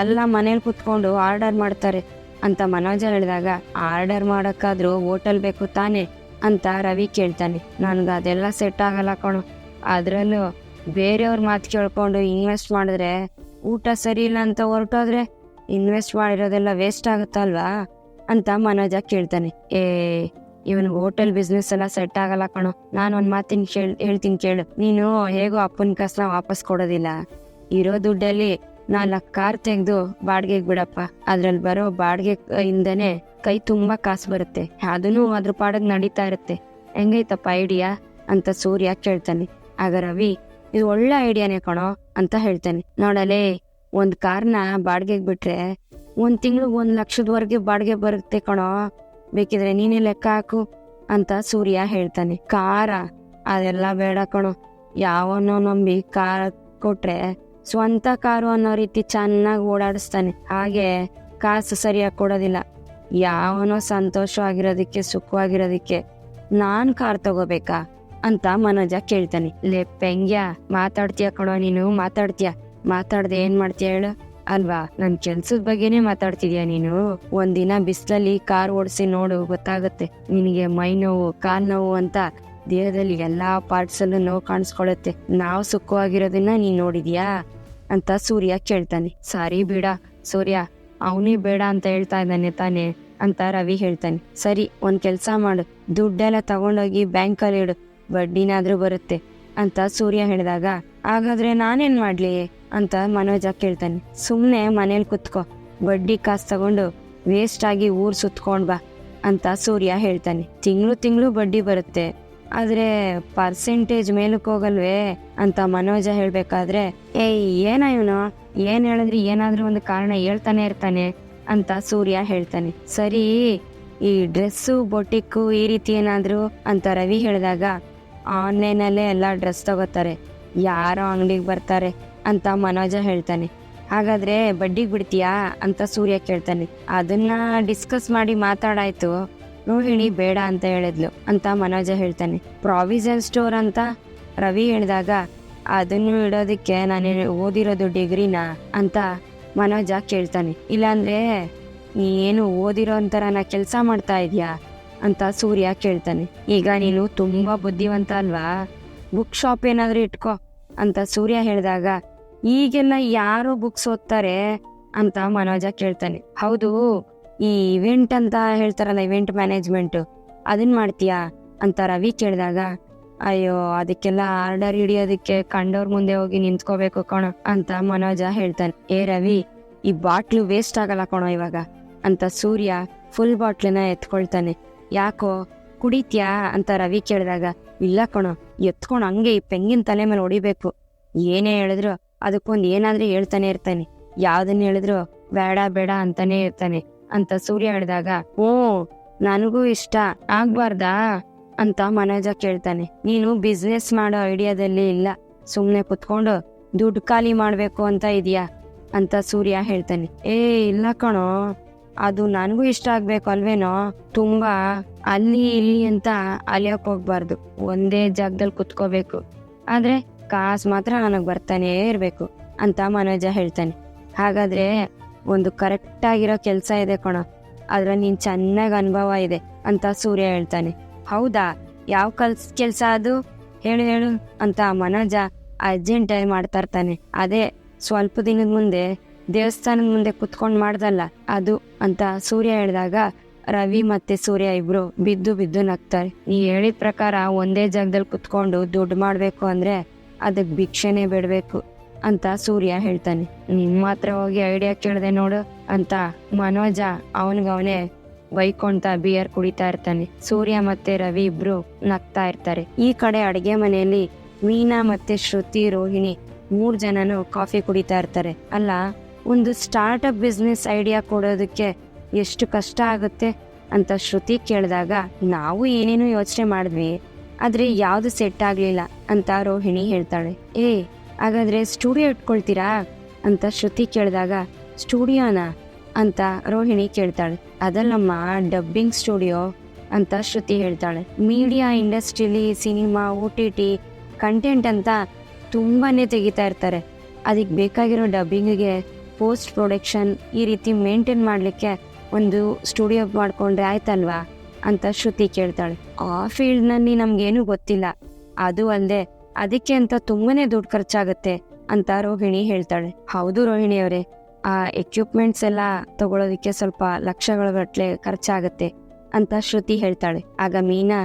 ಎಲ್ಲ ಮನೇಲಿ ಕುತ್ಕೊಂಡು ಆರ್ಡರ್ ಮಾಡ್ತಾರೆ ಅಂತ ಮನೋಜ ಹೇಳಿದಾಗ, ಆರ್ಡರ್ ಮಾಡಕ್ಕಾದ್ರೂ ಹೋಟೆಲ್ ಬೇಕು ತಾನೆ ಅಂತ ರವಿ ಕೇಳ್ತಾನೆ. ನನ್ಗ ಅದೆಲ್ಲ ಸೆಟ್ ಆಗಲ್ಲ ಕಣೋ, ಅದ್ರಲ್ಲೂ ಬೇರೆಯವ್ರ ಮಾತು ಕೇಳ್ಕೊಂಡು ಇನ್ವೆಸ್ಟ್ ಮಾಡಿದ್ರೆ, ಊಟ ಸರಿ ಇಲ್ಲ ಅಂತ ಹೊರಟೋದ್ರೆ ಇನ್ವೆಸ್ಟ್ ಮಾಡಿರೋದೆಲ್ಲ ವೇಸ್ಟ್ ಆಗುತ್ತಲ್ವಾ ಅಂತ ಮನೋಜ ಕೇಳ್ತಾನೆ. ಇವನ್ಗೆ ಹೋಟೆಲ್ ಬಿಸ್ನೆಸ್ ಎಲ್ಲ ಸೆಟ್ ಆಗಲ್ಲ ಕಣೋ, ನಾನು ಒಂದ್ ಮಾತಿನ ಹೇಳ್ತೀನಿ ಕೇಳು, ನೀನು ಹೇಗೋ ಅಪ್ಪನ ಕಾಸನ್ನ ವಾಪಸ್ ಕೊಡೋದಿಲ್ಲ, ಇರೋ ದುಡ್ಡಲ್ಲಿ 4 ಕಾರ್ ತೆಗ್ದು ಬಾಡ್ಗೆಗೆ ಬಿಡಪ್ಪ, ಅದ್ರಲ್ಲಿ ಬರೋ ಬಾಡ್ಗೆ ಇಂದನೆ ಕೈ ತುಂಬಾ ಕಾಸು ಬರುತ್ತೆ, ಅದನ್ನು ಅದ್ರ ಪಾಡಗ್ ನಡೀತಾ ಇರುತ್ತೆ, ಹೆಂಗೈತಪ್ಪ ಐಡಿಯಾ ಅಂತ ಸೂರ್ಯ ಕೇಳ್ತಾನೆ. ಆಗ ರವಿ, ಇದು ಒಳ್ಳೆ ಐಡಿಯಾನೇ ಕಣೋ ಅಂತ ಹೇಳ್ತಾನೆ. ನೋಡಲೇ, ಒಂದ್ ಕಾರ್ನ ಬಾಡ್ಗೆಗೆ ಬಿಟ್ರೆ 1 ತಿಂಗಳು 1 ಲಕ್ಷದವರೆಗೆ ಬಾಡ್ಗೆ ಬರುತ್ತೆ ಕಣೋ, ಬೇಕಿದ್ರೆ ನೀನೇ ಲೆಕ್ಕ ಹಾಕು ಅಂತ ಸೂರ್ಯ ಹೇಳ್ತಾನೆ. ಕಾರ ಅದೆಲ್ಲ ಬೇಡ ಕಣೋ, ಯಾವನೋ ನಂಬಿ ಕಾರ್ ಕೊಟ್ರೆ ಸ್ವಂತ ಕಾರು ಅನ್ನೋ ರೀತಿ ಚೆನ್ನಾಗಿ ಓಡಾಡಿಸ್ತಾನೆ, ಹಾಗೆ ಕಾಸು ಸರಿಯಾಗಿ ಕೊಡೋದಿಲ್ಲ, ಯಾವನೋ ಸಂತೋಷವಾಗಿರೋದಿಕ್ಕೆ ಸುಖವಾಗಿರೋದಿಕ್ಕೆ ನಾನ್ ಕಾರ್ ತಗೋಬೇಕಾ ಅಂತ ಮನೋಜ ಕೇಳ್ತಾನೆ. ಲೇ ಪೆಂಗ್ಯ, ಮಾತಾಡ್ತೀಯ ಕಣೋ ನೀನು, ಮಾತಾಡ್ದೆ ಏನ್ ಮಾಡ್ತೀಯ ಹೇಳು, ಅಲ್ವಾ ನನ್ ಕೆಲ್ಸದ ಬಗ್ಗೆನೇ ಮಾತಾಡ್ತಿದ್ಯಾ ನೀನು, ಒಂದಿನ ಬಿಸ್ಲಲ್ಲಿ ಕಾರ್ ಓಡಿಸಿ ನೋಡು, ಗೊತ್ತಾಗುತ್ತೆ ನಿನಗೆ ಮೈ ನೋವು ಕಾಲ್ ನೋವು ಅಂತ ದೇಹದಲ್ಲಿ ಎಲ್ಲಾ ಪಾರ್ಟ್ಸ್ ಅಲ್ಲೂ ನೋವು ಕಾಣಿಸ್ಕೊಳತ್ತೆ, ನಾವು ಸುಖವಾಗಿರೋದನ್ನ ನೀನ್ ನೋಡಿದ್ಯಾ ಅಂತ ಸೂರ್ಯ ಕೇಳ್ತಾನೆ. ಸರಿ ಬಿಡ ಸೂರ್ಯ, ಅವನೇ ಬೇಡ ಅಂತ ಹೇಳ್ತಾ ಇದ್ದಾನೆ ತಾನೆ ಅಂತ ರವಿ ಹೇಳ್ತಾನೆ. ಸರಿ ಒಂದ್ ಕೆಲ್ಸ ಮಾಡು, ದುಡ್ಡೆಲ್ಲ ತಗೊಂಡೋಗಿ ಬ್ಯಾಂಕಲ್ಲಿ ಇಡು, ಬಡ್ಡಿನಾದ್ರೂ ಬರುತ್ತೆ ಅಂತ ಸೂರ್ಯ ಹೇಳಿದಾಗ, ಹಾಗಾದ್ರೆ ನಾನೇನ್ ಮಾಡ್ಲಿ ಅಂತ ಮನೋಜ ಕೇಳ್ತಾನೆ. ಸುಮ್ನೆ ಮನೇಲಿ ಕುತ್ಕೋ, ಬಡ್ಡಿ ಕಾಸು ತಗೊಂಡು ವೇಸ್ಟ್ ಆಗಿ ಊರ್ ಸುತ್ಕೊಂಡ್ ಬಾ ಅಂತ ಸೂರ್ಯ ಹೇಳ್ತಾನೆ. ತಿಂಗಳು ಬಡ್ಡಿ ಬರುತ್ತೆ, ಆದ್ರೆ ಪರ್ಸೆಂಟೇಜ್ ಮೇಲಕ್ಕೆ ಹೋಗಲ್ವೇ ಅಂತ ಮನೋಜ ಹೇಳ್ಬೇಕಾದ್ರೆ, ಏನ ಇವನು ಏನ್ ಹೇಳಿದ್ರಿ ಏನಾದ್ರೂ ಒಂದು ಕಾರಣ ಹೇಳ್ತಾನೆ ಇರ್ತಾನೆ ಅಂತ ಸೂರ್ಯ ಹೇಳ್ತಾನೆ. ಸರಿ ಈ ಡ್ರೆಸ್ಸು ಬೊಟಿಕ್ಕು ಈ ರೀತಿ ಏನಾದ್ರು ಅಂತ ರವಿ ಹೇಳಿದಾಗ, ಆನ್ಲೈನ್ ಅಲ್ಲೇ ಎಲ್ಲ ಡ್ರೆಸ್ ತಗೋತಾರೆ, ಯಾರೋ ಅಂಗಡಿಗೆ ಬರ್ತಾರೆ ಅಂತ ಮನೋಜ ಹೇಳ್ತಾನೆ. ಹಾಗಾದ್ರೆ ಬಡ್ಡಿಗೆ ಬಿಡ್ತೀಯಾ ಅಂತ ಸೂರ್ಯ ಕೇಳ್ತಾನೆ. ಅದನ್ನ ಡಿಸ್ಕಸ್ ಮಾಡಿ ಮಾತಾಡಾಯ್ತು, ರೋಹಿಣಿ ಬೇಡ ಅಂತ ಹೇಳಿದ್ಲು ಅಂತ ಮನೋಜ ಹೇಳ್ತಾನೆ. ಪ್ರಾವಿಷನ್ ಸ್ಟೋರ್ ಅಂತ ರವಿ ಹೇಳಿದಾಗ, ಅದನ್ನು ಇಡೋದಕ್ಕೆ ನಾನು ಓದಿರೋದು ಡಿಗ್ರಿನ ಅಂತ ಮನೋಜ ಕೇಳ್ತಾನೆ. ಇಲ್ಲಾಂದ್ರೆ ನೀ ಏನು ಓದಿರೋ ಅಂತಾರ ಕೆಲ್ಸ ಮಾಡ್ತಾ ಇದ್ಯಾ ಅಂತ ಸೂರ್ಯ ಕೇಳ್ತಾನೆ. ಈಗ ನೀನು ತುಂಬಾ ಬುದ್ಧಿವಂತ ಅಲ್ವಾ, ಬುಕ್ ಶಾಪ್ ಏನಾದ್ರೂ ಇಟ್ಕೋ ಅಂತ ಸೂರ್ಯ ಹೇಳಿದಾಗ, ಈಗೆಲ್ಲ ಯಾರು ಬುಕ್ಸ್ ಓದ್ತಾರೆ ಅಂತ ಮನೋಜ ಕೇಳ್ತಾನೆ. ಹೌದು, ಈ ಇವೆಂಟ್ ಅಂತ ಹೇಳ್ತಾರಲ್ಲ, ಇವೆಂಟ್ ಮ್ಯಾನೇಜ್ಮೆಂಟ್, ಅದನ್ ಮಾಡ್ತೀಯಾ ಅಂತ ರವಿ ಕೇಳಿದಾಗ, ಅಯ್ಯೋ ಅದಕ್ಕೆಲ್ಲ ಆರ್ಡರ್ ಹಿಡಿಯೋದಕ್ಕೆ ಕಂಡೋರ್ ಮುಂದೆ ಹೋಗಿ ನಿಂತ್ಕೋಬೇಕು ಕಣೋ ಅಂತ ಮನೋಜ ಹೇಳ್ತಾನೆ. ರವಿ, ಈ ಬಾಟ್ಲು ವೇಸ್ಟ್ ಆಗಲ್ಲ ಕಣೋ ಇವಾಗ ಅಂತ ಸೂರ್ಯ ಫುಲ್ ಬಾಟ್ಲನ್ನ ಎತ್ಕೊಳ್ತಾನೆ. ಯಾಕೋ ಕುಡಿತ್ಯಾ ಅಂತ ರವಿ ಕೇಳಿದಾಗ, ಇಲ್ಲ ಕಣೋ, ಎತ್ಕೊಂಡು ಹಂಗೆ ಈ ಪೆಂಗಿನ ತಲೆ ಮೇಲೆ ಹೊಡಿಬೇಕು, ಏನೇ ಹೇಳಿದ್ರು ಅದಕ್ಕೊಂದು ಏನಾದ್ರೂ ಹೇಳ್ತಾನೆ ಇರ್ತಾನೆ, ಯಾವ್ದನ್ನ ಹೇಳಿದ್ರು ಬೇಡ ಅಂತಾನೆ ಇರ್ತಾನೆ ಅಂತ ಸೂರ್ಯ ಹೇಳಿದಾಗ, ನನಗೂ ಇಷ್ಟ ಆಗ್ಬಾರ್ದಾ ಅಂತ ಮನೋಜ ಕೇಳ್ತಾನೆ. ನೀನು ಬಿಸ್ನೆಸ್ ಮಾಡೋ ಐಡಿಯಾದಲ್ಲಿ ಇಲ್ಲ, ಸುಮ್ನೆ ಕುತ್ಕೊಂಡು ದುಡ್ಡು ಖಾಲಿ ಮಾಡ್ಬೇಕು ಅಂತ ಇದೆಯಾ ಅಂತ ಸೂರ್ಯ ಹೇಳ್ತಾನೆ. ಇಲ್ಲ ಕಣೋ, ಅದು ನನಗೂ ಇಷ್ಟ ಆಗ್ಬೇಕು ಅಲ್ವೇನೋ, ತುಂಬಾ ಅಲ್ಲಿ ಇಲ್ಲಿ ಅಂತ ಅಲಿಯಕ್ ಹೋಗ್ಬಾರ್ದು, ಒಂದೇ ಜಾಗದಲ್ಲಿ ಕುತ್ಕೋಬೇಕು, ಆದ್ರೆ ಕಾಸು ಮಾತ್ರ ನನಗ್ ಬರ್ತಾನೆ ಇರ್ಬೇಕು ಅಂತ ಮನೋಜ ಹೇಳ್ತಾನೆ. ಹಾಗಾದ್ರೆ ಒಂದು ಕರೆಕ್ಟ್ ಆಗಿರೋ ಕೆಲ್ಸ ಇದೆ ಕಣೋ, ಅದ್ರ ನೀನ್ ಚೆನ್ನಾಗ್ ಅನುಭವ ಇದೆ ಅಂತ ಸೂರ್ಯ ಹೇಳ್ತಾನೆ. ಹೌದಾ, ಯಾವ ಕೆಲ್ಸ ಅದು, ಹೇಳು ಹೇಳು ಅಂತ ಮನೋಜ ಅರ್ಜೆಂಟಾಗಿ ಮಾಡ್ತಾ ಇರ್ತಾನೆ. ಅದೇ ಸ್ವಲ್ಪ ದಿನದ ಮುಂದೆ ದೇವಸ್ಥಾನದ ಮುಂದೆ ಕುತ್ಕೊಂಡ್ ಮಾಡ್ದಲ್ಲ ಅದು ಅಂತ ಸೂರ್ಯ ಹೇಳಿದಾಗ ರವಿ ಮತ್ತೆ ಸೂರ್ಯ ಇಬ್ರು ಬಿದ್ದು ಬಿದ್ದು ನಗ್ತಾರೆ. ನೀ ಹೇಳಿದ ಪ್ರಕಾರ ಒಂದೇ ಜಾಗದಲ್ಲಿ ಕುತ್ಕೊಂಡು ದುಡ್ಡು ಮಾಡ್ಬೇಕು ಅಂದ್ರೆ ಅದಕ್ ಭಿಕ್ಷೆನೆ ಬಿಡ್ಬೇಕು ಅಂತ ಸೂರ್ಯ ಹೇಳ್ತಾನೆ. ನಿಮ್ಮ ಹತ್ರ ಹೋಗಿ ಐಡಿಯಾ ಕೇಳ್ದೆ ನೋಡು ಅಂತ ಮನೋಜ ಅವನಿಗವನೇ ಬೈಕೊಂತ ಬಿಯರ್ ಕುಡಿತಾ ಇರ್ತಾನೆ. ಸೂರ್ಯ ಮತ್ತೆ ರವಿ ಇಬ್ರು ನಗ್ತಾ ಇರ್ತಾರೆ. ಈ ಕಡೆ ಅಡಿಗೆ ಮನೆಯಲ್ಲಿ ಮೀನಾ ಮತ್ತೆ ಶ್ರುತಿ, ರೋಹಿಣಿ 3 ಜನನು ಕಾಫಿ ಕುಡಿತಾ ಇರ್ತಾರೆ. ಅಲ್ಲ, ಒಂದು ಸ್ಟಾರ್ಟ್ಅಪ್ ಬಿಸ್ನೆಸ್ ಐಡಿಯಾ ಕೊಡೋದಕ್ಕೆ ಎಷ್ಟು ಕಷ್ಟ ಆಗುತ್ತೆ ಅಂತ ಶ್ರುತಿ ಕೇಳಿದಾಗ ನಾವು ಏನೇನೋ ಯೋಚನೆ ಮಾಡಿದ್ವಿ, ಆದ್ರೆ ಯಾವ್ದು ಸೆಟ್ ಆಗ್ಲಿಲ್ಲ ಅಂತ ರೋಹಿಣಿ ಹೇಳ್ತಾಳೆ. ಹಾಗಾದ್ರೆ ಸ್ಟುಡಿಯೋ ಇಟ್ಕೊಳ್ತೀರಾ ಅಂತ ಶ್ರುತಿ ಕೇಳಿದಾಗ ಸ್ಟುಡಿಯೋನ ಅಂತ ರೋಹಿಣಿ ಕೇಳ್ತಾಳೆ. ಅದಲ್ಲಮ್ಮ, ಡಬ್ಬಿಂಗ್ ಸ್ಟುಡಿಯೋ ಅಂತ ಶ್ರುತಿ ಹೇಳ್ತಾಳೆ. ಮೀಡಿಯಾ ಇಂಡಸ್ಟ್ರಿಲಿ ಸಿನಿಮಾ, OTT ಕಂಟೆಂಟ್ ಅಂತ ತುಂಬಾನೇ ತೆಗಿತಾ ಇರ್ತಾರೆ. ಅದಕ್ಕೆ ಬೇಕಾಗಿರೋ ಡಬ್ಬಿಂಗಿಗೆ, ಪೋಸ್ಟ್ ಪ್ರೊಡಕ್ಷನ್ ಈ ರೀತಿ ಮೇಂಟೈನ್ ಮಾಡ್ಲಿಕ್ಕೆ ಒಂದು ಸ್ಟುಡಿಯೋ ಮಾಡ್ಕೊಂಡ್ರೆ ಆಯ್ತಲ್ವಾ ಅಂತ ಶ್ರುತಿ ಕೇಳ್ತಾಳೆ. ಆ ಫೀಲ್ಡ್ ನಲ್ಲಿ ನಮ್ಗೇನು ಗೊತ್ತಿಲ್ಲ, ಅದು ಅಲ್ಲದೆ ಅದಕ್ಕೆ ಅಂತ ತುಂಬಾನೇ ದುಡ್ಡು ಖರ್ಚಾಗತ್ತೆ ಅಂತ ರೋಹಿಣಿ ಹೇಳ್ತಾಳೆ. ಹೌದು ರೋಹಿಣಿ ಅವರೇ, ಆ ಎಕ್ವಿಪ್ಮೆಂಟ್ಸ್ ಎಲ್ಲ ತಗೊಳೋದಿಕ್ಕೆ ಸ್ವಲ್ಪ ಲಕ್ಷಗಳ ಗಟ್ಲೆ ಖರ್ಚಾಗತ್ತೆ ಅಂತ ಶ್ರುತಿ ಹೇಳ್ತಾಳೆ. ಆಗ ಮೀನಾ,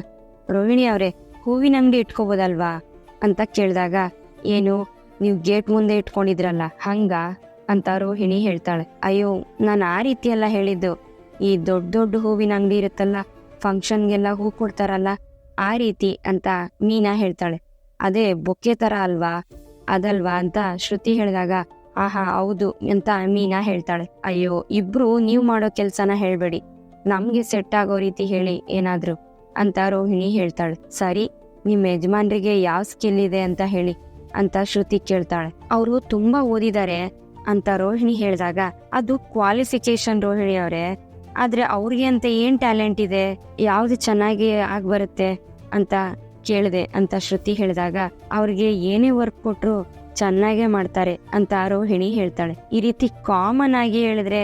ರೋಹಿಣಿ ಅವರೇ, ಹೂವಿನ ಅಂಗಡಿ ಇಟ್ಕೋಬೋದಲ್ವಾ ಅಂತ ಕೇಳಿದಾಗ, ಏನು ನೀವು ಗೇಟ್ ಮುಂದೆ ಇಟ್ಕೊಂಡಿದ್ರಲ್ಲ ಹಂಗ ಅಂತ ರೋಹಿಣಿ ಹೇಳ್ತಾಳೆ. ಅಯ್ಯೋ, ನಾನು ಆ ರೀತಿ ಎಲ್ಲ ಹೇಳಿದ್ದು, ಈ ದೊಡ್ಡ ದೊಡ್ಡ ಹೂವಿನ ಅಂಗಡಿ ಇರುತ್ತಲ್ಲ, ಫಂಕ್ಷನ್ಗೆಲ್ಲ ಹೂ ಕೊಡ್ತಾರಲ್ಲ ಆ ರೀತಿ ಅಂತ ಮೀನಾ ಹೇಳ್ತಾಳೆ. ಅದೇ ಬೊಕ್ಕೆ ತರ ಅಲ್ವಾ, ಅದಲ್ವಾ ಅಂತ ಶ್ರುತಿ ಹೇಳಿದಾಗ, ಆಹಾ ಹೌದು ಅಂತ ಮೀನಾ ಹೇಳ್ತಾಳೆ. ಅಯ್ಯೋ, ಇಬ್ರು ನೀವ್ ಮಾಡೋ ಕೆಲ್ಸನ ಹೇಳ್ಬೇಡಿ, ನಮ್ಗೆ ಸೆಟ್ ಆಗೋ ರೀತಿ ಹೇಳಿ ಏನಾದ್ರು ಅಂತ ರೋಹಿಣಿ ಹೇಳ್ತಾಳೆ. ಸರಿ, ನಿಮ್ ಯಜಮಾನ್ರಿಗೆ ಯಾವ ಸ್ಕಿಲ್ ಇದೆ ಅಂತ ಹೇಳಿ ಅಂತ ಶ್ರುತಿ ಕೇಳ್ತಾಳೆ. ಅವರು ತುಂಬಾ ಓದಿದ್ದಾರೆ ಅಂತ ರೋಹಿಣಿ ಹೇಳಿದಾಗ, ಅದು ಕ್ವಾಲಿಫಿಕೇಶನ್ ರೋಹಿಣಿ ಅವರೇ, ಆದ್ರೆ ಅವ್ರಿಗೆ ಅಂತ ಏನ್ ಟ್ಯಾಲೆಂಟ್ ಇದೆ, ಯಾವ್ದು ಚೆನ್ನಾಗಿ ಆಗ್ಬರುತ್ತೆ ಅಂತ ಕೇಳಿದೆ ಅಂತ ಶ್ರುತಿ ಹೇಳಿದಾಗ, ಅವ್ರಿಗೆ ಏನೇ ವರ್ಕ್ ಕೊಟ್ರು ಚೆನ್ನಾಗೇ ಮಾಡ್ತಾರೆ ಅಂತ ರೋಹಿಣಿ ಹೇಳ್ತಾಳೆ. ಈ ರೀತಿ ಕಾಮನ್ ಆಗಿ ಹೇಳಿದ್ರೆ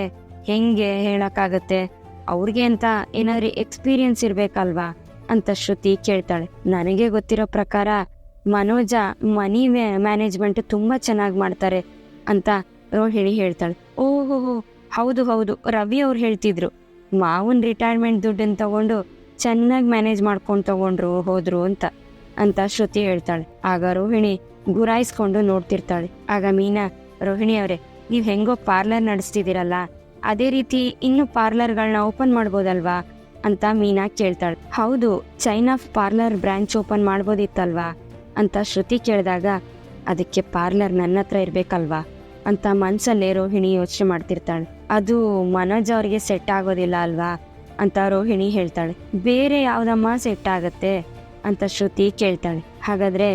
ಹೆಂಗೆ ಹೇಳಕ್ಕಾಗತ್ತೆ, ಅವ್ರಿಗೆ ಅಂತ ಏನಾದ್ರೂ ಎಕ್ಸ್ಪೀರಿಯನ್ಸ್ ಇರ್ಬೇಕಲ್ವಾ ಅಂತ ಶ್ರುತಿ ಕೇಳ್ತಾಳೆ. ನನಗೆ ಗೊತ್ತಿರೋ ಪ್ರಕಾರ ಮನೋಜ ಮನಿ ಮ್ಯಾನೇಜ್ಮೆಂಟ್ ತುಂಬಾ ಚೆನ್ನಾಗಿ ಮಾಡ್ತಾರೆ ಅಂತ ರೋಹಿಣಿ ಹೇಳ್ತಾಳೆ. ಓಹೋ, ಹೌದು ಹೌದು, ರವಿ ಅವ್ರು ಹೇಳ್ತಿದ್ರು, ಮಾವನ್ ರಿಟೈರ್ಮೆಂಟ್ ದುಡ್ಡನ್ನು ತಗೊಂಡು ಚೆನ್ನಾಗಿ ಮ್ಯಾನೇಜ್ ಮಾಡ್ಕೊಂಡು ಹೋದ್ರು ಅಂತ ಶ್ರುತಿ ಹೇಳ್ತಾಳೆ. ಆಗ ರೋಹಿಣಿ ಗುರಾಯಿಸ್ಕೊಂಡು ನೋಡ್ತಿರ್ತಾಳೆ. ಆಗ ಮೀನಾ, ರೋಹಿಣಿ ಅವರೇ, ನೀವ್ ಹೆಂಗೋ ಪಾರ್ಲರ್ ನಡೆಸ್ತಿದ್ದೀರಲ್ಲ, ಅದೇ ರೀತಿ ಇನ್ನು ಪಾರ್ಲರ್ಗಳನ್ನ ಓಪನ್ ಮಾಡ್ಬೋದಲ್ವಾ ಅಂತ ಮೀನಾ ಕೇಳ್ತಾಳೆ. ಹೌದು, chain of parlour branch open ಮಾಡ್ಬೋದಿತ್ತಲ್ವಾ ಅಂತ ಶ್ರುತಿ ಕೇಳಿದಾಗ, ಅದಕ್ಕೆ ಪಾರ್ಲರ್ ನನ್ನ ಹತ್ರ ಇರ್ಬೇಕಲ್ವಾ ಅಂತ ಮನ್ಸಲ್ಲೇ ರೋಹಿಣಿ ಯೋಚನೆ ಮಾಡ್ತಿರ್ತಾಳೆ. ಅದು ಮನೋಜ್ ಅವ್ರಿಗೆ ಸೆಟ್ ಆಗೋದಿಲ್ಲ ಅಲ್ವಾ ಅಂತ ರೋಹಿಣಿ ಹೇಳ್ತಾಳೆ. ಬೇರೆ ಯಾವ್ದಮ್ಮ ಸೆಟ್ ಆಗತ್ತೆ ಅಂತ ಶ್ರುತಿ ಕೇಳ್ತಾಳೆ. ಹಾಗಾದ್ರೆ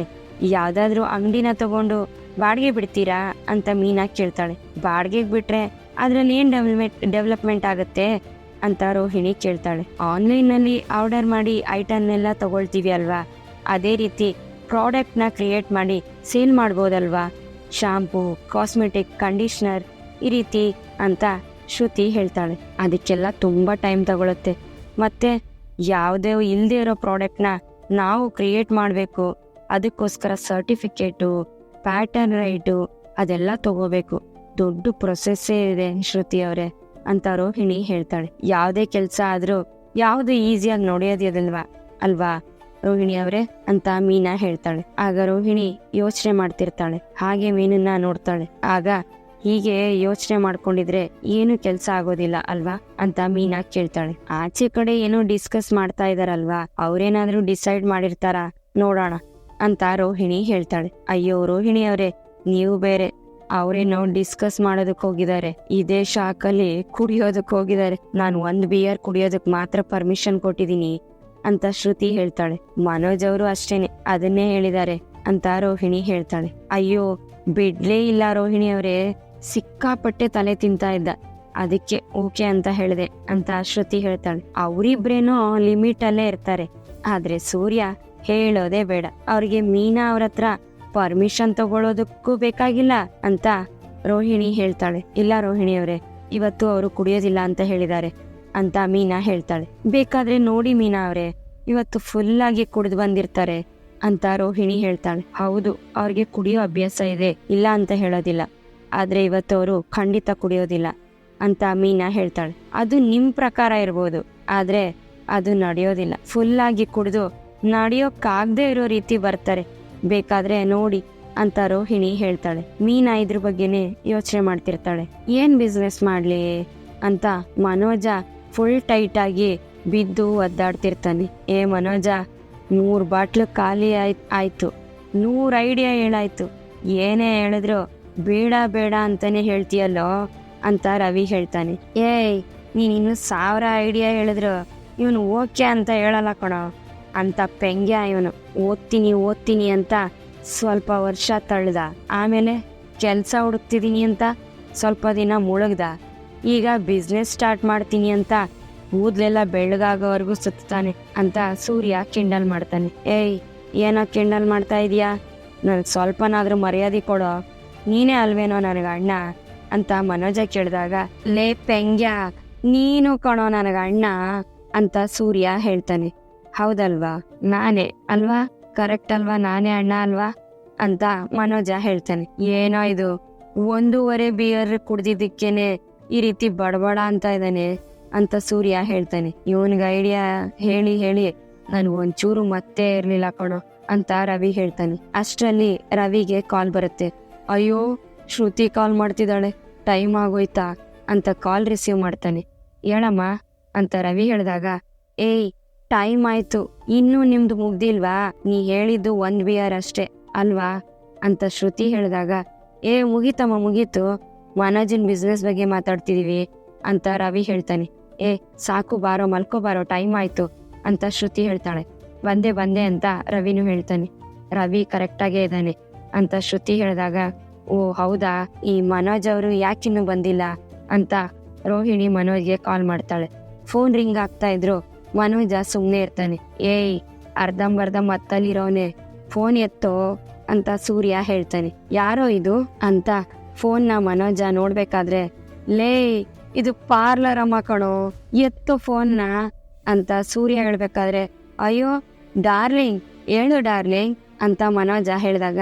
ಯಾವ್ದಾದ್ರು ಅಂಗಡಿನ ತಗೊಂಡು ಬಾಡಿಗೆ ಬಿಡ್ತೀರಾ ಅಂತ ಮೀನಾ ಕೇಳ್ತಾಳೆ. ಬಾಡಿಗೆಗೆ ಬಿಟ್ರೆ ಅದ್ರಲ್ಲಿ ಏನ್ ಡೆವಲಪ್ಮೆಂಟ್ ಆಗತ್ತೆ ಅಂತ ರೋಹಿಣಿ ಕೇಳ್ತಾಳೆ. ಆನ್ಲೈನ್ ನಲ್ಲಿ ಆರ್ಡರ್ ಮಾಡಿ ಐಟಮ್ನೆಲ್ಲ ತಗೊಳ್ತೀವಿ ಅಲ್ವಾ, ಅದೇ ರೀತಿ ಪ್ರಾಡಕ್ಟ್ ನ ಕ್ರಿಯೇಟ್ ಮಾಡಿ ಸೇಲ್ ಮಾಡ್ಬೋದಲ್ವಾ, ಶಾಂಪೂ, ಕಾಸ್ಮೆಟಿಕ್, ಕಂಡೀಷನರ್ ಈ ರೀತಿ ಅಂತ ಶ್ರುತಿ ಹೇಳ್ತಾಳೆ. ಅದಕ್ಕೆಲ್ಲ ತುಂಬಾ ಟೈಮ್ ತಗೊಳುತ್ತೆ, ಮತ್ತೆ ಯಾವುದೇ ಇಲ್ಲದೆ ಇರೋ ಪ್ರಾಡಕ್ಟ್ನ ನಾವು ಕ್ರಿಯೇಟ್ ಮಾಡಬೇಕು, ಅದಕ್ಕೋಸ್ಕರ ಸರ್ಟಿಫಿಕೇಟು, ಪ್ಯಾಟರ್ನ್ ರೈಟು ಅದೆಲ್ಲ ತಗೋಬೇಕು, ದೊಡ್ಡ ಪ್ರೊಸೆಸ್ಸೇ ಇದೆ ಶ್ರುತಿ ಅವರೇ ಅಂತ ರೋಹಿಣಿ ಹೇಳ್ತಾಳೆ. ಯಾವುದೇ ಕೆಲಸ ಆದ್ರೂ ಯಾವ್ದು ಈಸಿಯಾಗಿ ನೋಡಿಯೋದಿಲ್ವಾ ಅಲ್ವಾ ರೋಹಿಣಿ ಅವರೇ ಅಂತ ಮೀನಾ ಹೇಳ್ತಾಳೆ. ಆಗ ರೋಹಿಣಿ ಯೋಚನೆ ಮಾಡ್ತಿರ್ತಾಳೆ. ಹಾಗೆ ಮೀನನ್ನ ನೋಡ್ತಾಳೆ. ಆಗ ಹೀಗೆ ಯೋಚನೆ ಮಾಡ್ಕೊಂಡಿದ್ರೆ ಏನು ಕೆಲಸ ಆಗೋದಿಲ್ಲ ಅಲ್ವಾ ಅಂತ ಮೀನಾ ಕೇಳ್ತಾಳೆ. ಆಚೆ ಕಡೆ ಏನೋ ಡಿಸ್ಕಸ್ ಮಾಡ್ತಾ ಇದಾರಲ್ವಾ, ಅವ್ರೇನಾದ್ರೂ ಡಿಸೈಡ್ ಮಾಡಿರ್ತಾರ ನೋಡೋಣ ಅಂತ ರೋಹಿಣಿ ಹೇಳ್ತಾಳೆ. ಅಯ್ಯೋ ರೋಹಿಣಿ ಅವರೇ, ನೀವು ಬೇರೆ, ಅವ್ರೇನೋ ಡಿಸ್ಕಸ್ ಮಾಡೋದಕ್ ಹೋಗಿದ್ದಾರೆ, ಇದೇ ಶಾಕಲ್ಲಿ ಕುಡಿಯೋದಕ್ ಹೋಗಿದ್ದಾರೆ, ನಾನು 1 ಬಿಯರ್ ಕುಡಿಯೋದಕ್ ಮಾತ್ರ ಪರ್ಮಿಷನ್ ಕೊಟ್ಟಿದೀನಿ ಅಂತ ಶ್ರುತಿ ಹೇಳ್ತಾಳೆ. ಮನೋಜ್ ಅವರು ಅಷ್ಟೇನೆ, ಅದನ್ನೇ ಹೇಳಿದ್ದಾರೆ, ಅಂತ ರೋಹಿಣಿ ಹೇಳ್ತಾಳೆ. ಅಯ್ಯೋ ಬಿಡ್ಲೇ ಇಲ್ಲ ರೋಹಿಣಿ ಅವರೇ, ಸಿಕ್ಕಾಪಟ್ಟೆ ತಲೆ ತಿಂತಾ ಇದ್ದ, ಅದಕ್ಕೆ ಓಕೆ ಅಂತ ಹೇಳಿದೆ ಅಂತ ಶ್ರುತಿ ಹೇಳ್ತಾಳೆ. ಅವರಿಬ್ರೇನೋ ಲಿಮಿಟ್ ಅಲ್ಲೇ ಇರ್ತಾರೆ, ಆದ್ರೆ ಸೂರ್ಯ ಹೇಳೋದೇ ಬೇಡ. ಅವ್ರಿಗೆ ಮೀನಾ ಅವ್ರ ಹತ್ರ ಪರ್ಮಿಷನ್ ತಗೊಳ್ಳೋದಕ್ಕೂ ಬೇಕಾಗಿಲ್ಲ ಅಂತ ರೋಹಿಣಿ ಹೇಳ್ತಾಳೆ. ಇಲ್ಲ ರೋಹಿಣಿ ಅವರೇ, ಇವತ್ತು ಅವರು ಕುಡಿಯೋದಿಲ್ಲ ಅಂತ ಹೇಳಿದ್ದಾರೆ ಅಂತ ಮೀನಾ ಹೇಳ್ತಾಳೆ. ಬೇಕಾದ್ರೆ ನೋಡಿ ಮೀನಾ ಅವರೇ, ಇವತ್ತು ಫುಲ್ ಆಗಿ ಕುಡಿದು ಬಂದಿರ್ತಾರೆ ಅಂತ ರೋಹಿಣಿ ಹೇಳ್ತಾಳೆ. ಹೌದು, ಅವ್ರಿಗೆ ಕುಡಿಯೋ ಅಭ್ಯಾಸ ಇದೆ, ಇಲ್ಲ ಅಂತ ಹೇಳೋದಿಲ್ಲ, ಆದ್ರೆ ಇವತ್ತು ಅವರು ಖಂಡಿತ ಕುಡಿಯೋದಿಲ್ಲ ಅಂತ ಮೀನಾ ಹೇಳ್ತಾಳೆ. ಅದು ನಿಮ್ ಪ್ರಕಾರ ಇರ್ಬೋದು, ಆದ್ರೆ ಅದು ನಡೆಯೋದಿಲ್ಲ. ಫುಲ್ ಆಗಿ ಕುಡಿದು ನಡೆಯೋಕ್ಕಾಗದೆ ಇರೋ ರೀತಿ ಬರ್ತಾರೆ, ಬೇಕಾದ್ರೆ ನೋಡಿ ಅಂತ ರೋಹಿಣಿ ಹೇಳ್ತಾಳೆ. ಮೀನಾ ಇದ್ರ ಬಗ್ಗೆನೆ ಯೋಚನೆ ಮಾಡ್ತಿರ್ತಾಳೆ. ಏನ್ ಬಿಸ್ನೆಸ್ ಮಾಡ್ಲಿ ಅಂತ ಮನೋಜ ಫುಲ್ ಟೈಟ್ ಆಗಿ ಬಿದ್ದು ಒದ್ದಾಡ್ತಿರ್ತಾನೆ. ಮನೋಜ, 100 ಬಾಟ್ಲು ಖಾಲಿ ಆಯ್ತು, 100 ಐಡಿಯಾ ಹೇಳಾಯ್ತು, ಏನೇ ಹೇಳಿದ್ರು ಬೇಡ ಬೇಡ ಅಂತಾನೆ ಹೇಳ್ತೀಯಲ್ಲೋ ಅಂತ ರವಿ ಹೇಳ್ತಾನೆ. ನೀನ್ ಇನ್ನು 1000 ಐಡಿಯಾ ಹೇಳಿದ್ರು ಇವನು ಓಕೆ ಅಂತ ಹೇಳಲ್ಲ ಕಣೋ ಅಂತ ಪೆಂಗ್ಯ ಇವನು. ಓದ್ತೀನಿ ಅಂತ ಸ್ವಲ್ಪ ವರ್ಷ ತಳ್ದ, ಆಮೇಲೆ ಕೆಲಸ ಹುಡುಕ್ತಿದೀನಿ ಅಂತ ಸ್ವಲ್ಪ ದಿನ ಮುಳುಗ್ದ, ಈಗ ಬಿಸ್ನೆಸ್ ಸ್ಟಾರ್ಟ್ ಮಾಡ್ತೀನಿ ಅಂತ ಕೂದ್ಲೆಲ್ಲ ಬೆಳ್ಳಗಾಗೋವರೆಗೂ ಸುತ್ತಾನೆ ಅಂತ ಸೂರ್ಯ ಕಿಂಡಲ್ ಮಾಡ್ತಾನೆ. ಏನೋ ಕಿಂಡಲ್ ಮಾಡ್ತಾ ಇದೀಯಾ, ನನ್ಗೆ ಸ್ವಲ್ಪನಾದ್ರೂ ಮರ್ಯಾದೆ ಕೊಡೋ, ನೀನೇ ಅಲ್ವೇನೋ ನನಗ ಅಣ್ಣ ಅಂತ ಮನೋಜ ಕೇಳಿದಾಗ, ಲೇ ಪೆಂಗ್ಯ, ನೀನು ಕಣೋ ನನಗ ಅಣ್ಣ ಅಂತ ಸೂರ್ಯ ಹೇಳ್ತಾನೆ. ಹೌದಲ್ವಾ, ನಾನೇ ಅಲ್ವಾ, ಕರೆಕ್ಟ್ ಅಲ್ವಾ, ನಾನೇ ಅಣ್ಣ ಅಲ್ವಾ ಅಂತ ಮನೋಜ ಹೇಳ್ತಾನೆ. ಏನೋ ಇದು 1.5 ಬಿಯರ್ ಕುಡ್ದಿದ್ದಕ್ಕೇನೆ ಈ ರೀತಿ ಬಡಬಡ ಅಂತ ಇದ್ದಾನೆ ಅಂತ ಸೂರ್ಯ ಹೇಳ್ತಾನೆ. ಇವನ್ಗೆ ಐಡಿಯಾ ಹೇಳಿ ಹೇಳಿ ನನ್ಗೆ ಒಂಚೂರು ಮತ್ತೆ ಇರ್ಲಿಲ್ಲ ಕಣೋ ಅಂತ ರವಿ ಹೇಳ್ತಾನೆ. ಅಷ್ಟರಲ್ಲಿ ರವಿಗೆ ಕಾಲ್ ಬರುತ್ತೆ. ಅಯ್ಯೋ ಶ್ರುತಿ ಕಾಲ್ ಮಾಡ್ತಿದ್ದಾಳೆ, ಟೈಮ್ ಆಗೋಯ್ತಾ ಅಂತ ಕಾಲ್ ರಿಸೀವ್ ಮಾಡ್ತಾನೆ. ಹೇಳಮ್ಮ ಅಂತ ರವಿ ಹೇಳಿದಾಗ, ಟೈಮ್ ಆಯ್ತು, ಇನ್ನೂ ನಿಮ್ದು ಮುಗ್ದಿಲ್ವಾ, ನೀ ಹೇಳಿದ್ದು 1 ಬಿಯರ್ ಅಷ್ಟೇ ಅಲ್ವಾ ಅಂತ ಶ್ರುತಿ ಹೇಳಿದಾಗ, ಮುಗೀತಮ್ಮ ಮುಗೀತು, ಮನೋಜನ್ ಬಿಸ್ನೆಸ್ ಬಗ್ಗೆ ಮಾತಾಡ್ತಿದೀವಿ ಅಂತ ರವಿ ಹೇಳ್ತಾನೆ. ಸಾಕು ಬಾರೋ ಮಲ್ಕೋಬಾರೋ, ಟೈಮ್ ಆಯ್ತು ಅಂತ ಶ್ರುತಿ ಹೇಳ್ತಾಳೆ. ಬಂದೆ ಅಂತ ರವಿನೂ ಹೇಳ್ತಾನೆ. ರವಿ ಕರೆಕ್ಟಾಗೇ ಇದ್ದಾನೆ ಅಂತ ಶ್ರುತಿ ಹೇಳಿದಾಗ, ಓ ಹೌದಾ, ಈ ಮನೋಜ್ ಅವರು ಯಾಕಿನ್ನೂ ಬಂದಿಲ್ಲ ಅಂತ ರೋಹಿಣಿ ಮನೋಜ್ಗೆ ಕಾಲ್ ಮಾಡ್ತಾಳೆ. ಫೋನ್ ರಿಂಗ್ ಆಗ್ತಾ ಇದ್ರು ಮನೋಜ ಸುಮ್ನೆ ಇರ್ತಾನೆ. ಅರ್ಧಂಬರ್ಧ ಮತ್ತಲ್ಲಿರೋನೆ, ಫೋನ್ ಎತ್ತೋ ಅಂತ ಸೂರ್ಯ ಹೇಳ್ತಾನೆ. ಯಾರೋ ಇದು ಅಂತ ಫೋನ್ನ ಮನೋಜ ನೋಡ್ಬೇಕಾದ್ರೆ, ಇದು ಪಾರ್ಲರ್ ಅಮ್ಮ ಕಣೋ, ಎತ್ತೋ ಫೋನ್ನ ಅಂತ ಸೂರ್ಯ ಹೇಳ್ಬೇಕಾದ್ರೆ, ಅಯ್ಯೋ ಡಾರ್ಲಿಂಗ್ ಹೇಳು ಡಾರ್ಲಿಂಗ್ ಅಂತ ಮನೋಜ ಹೇಳಿದಾಗ,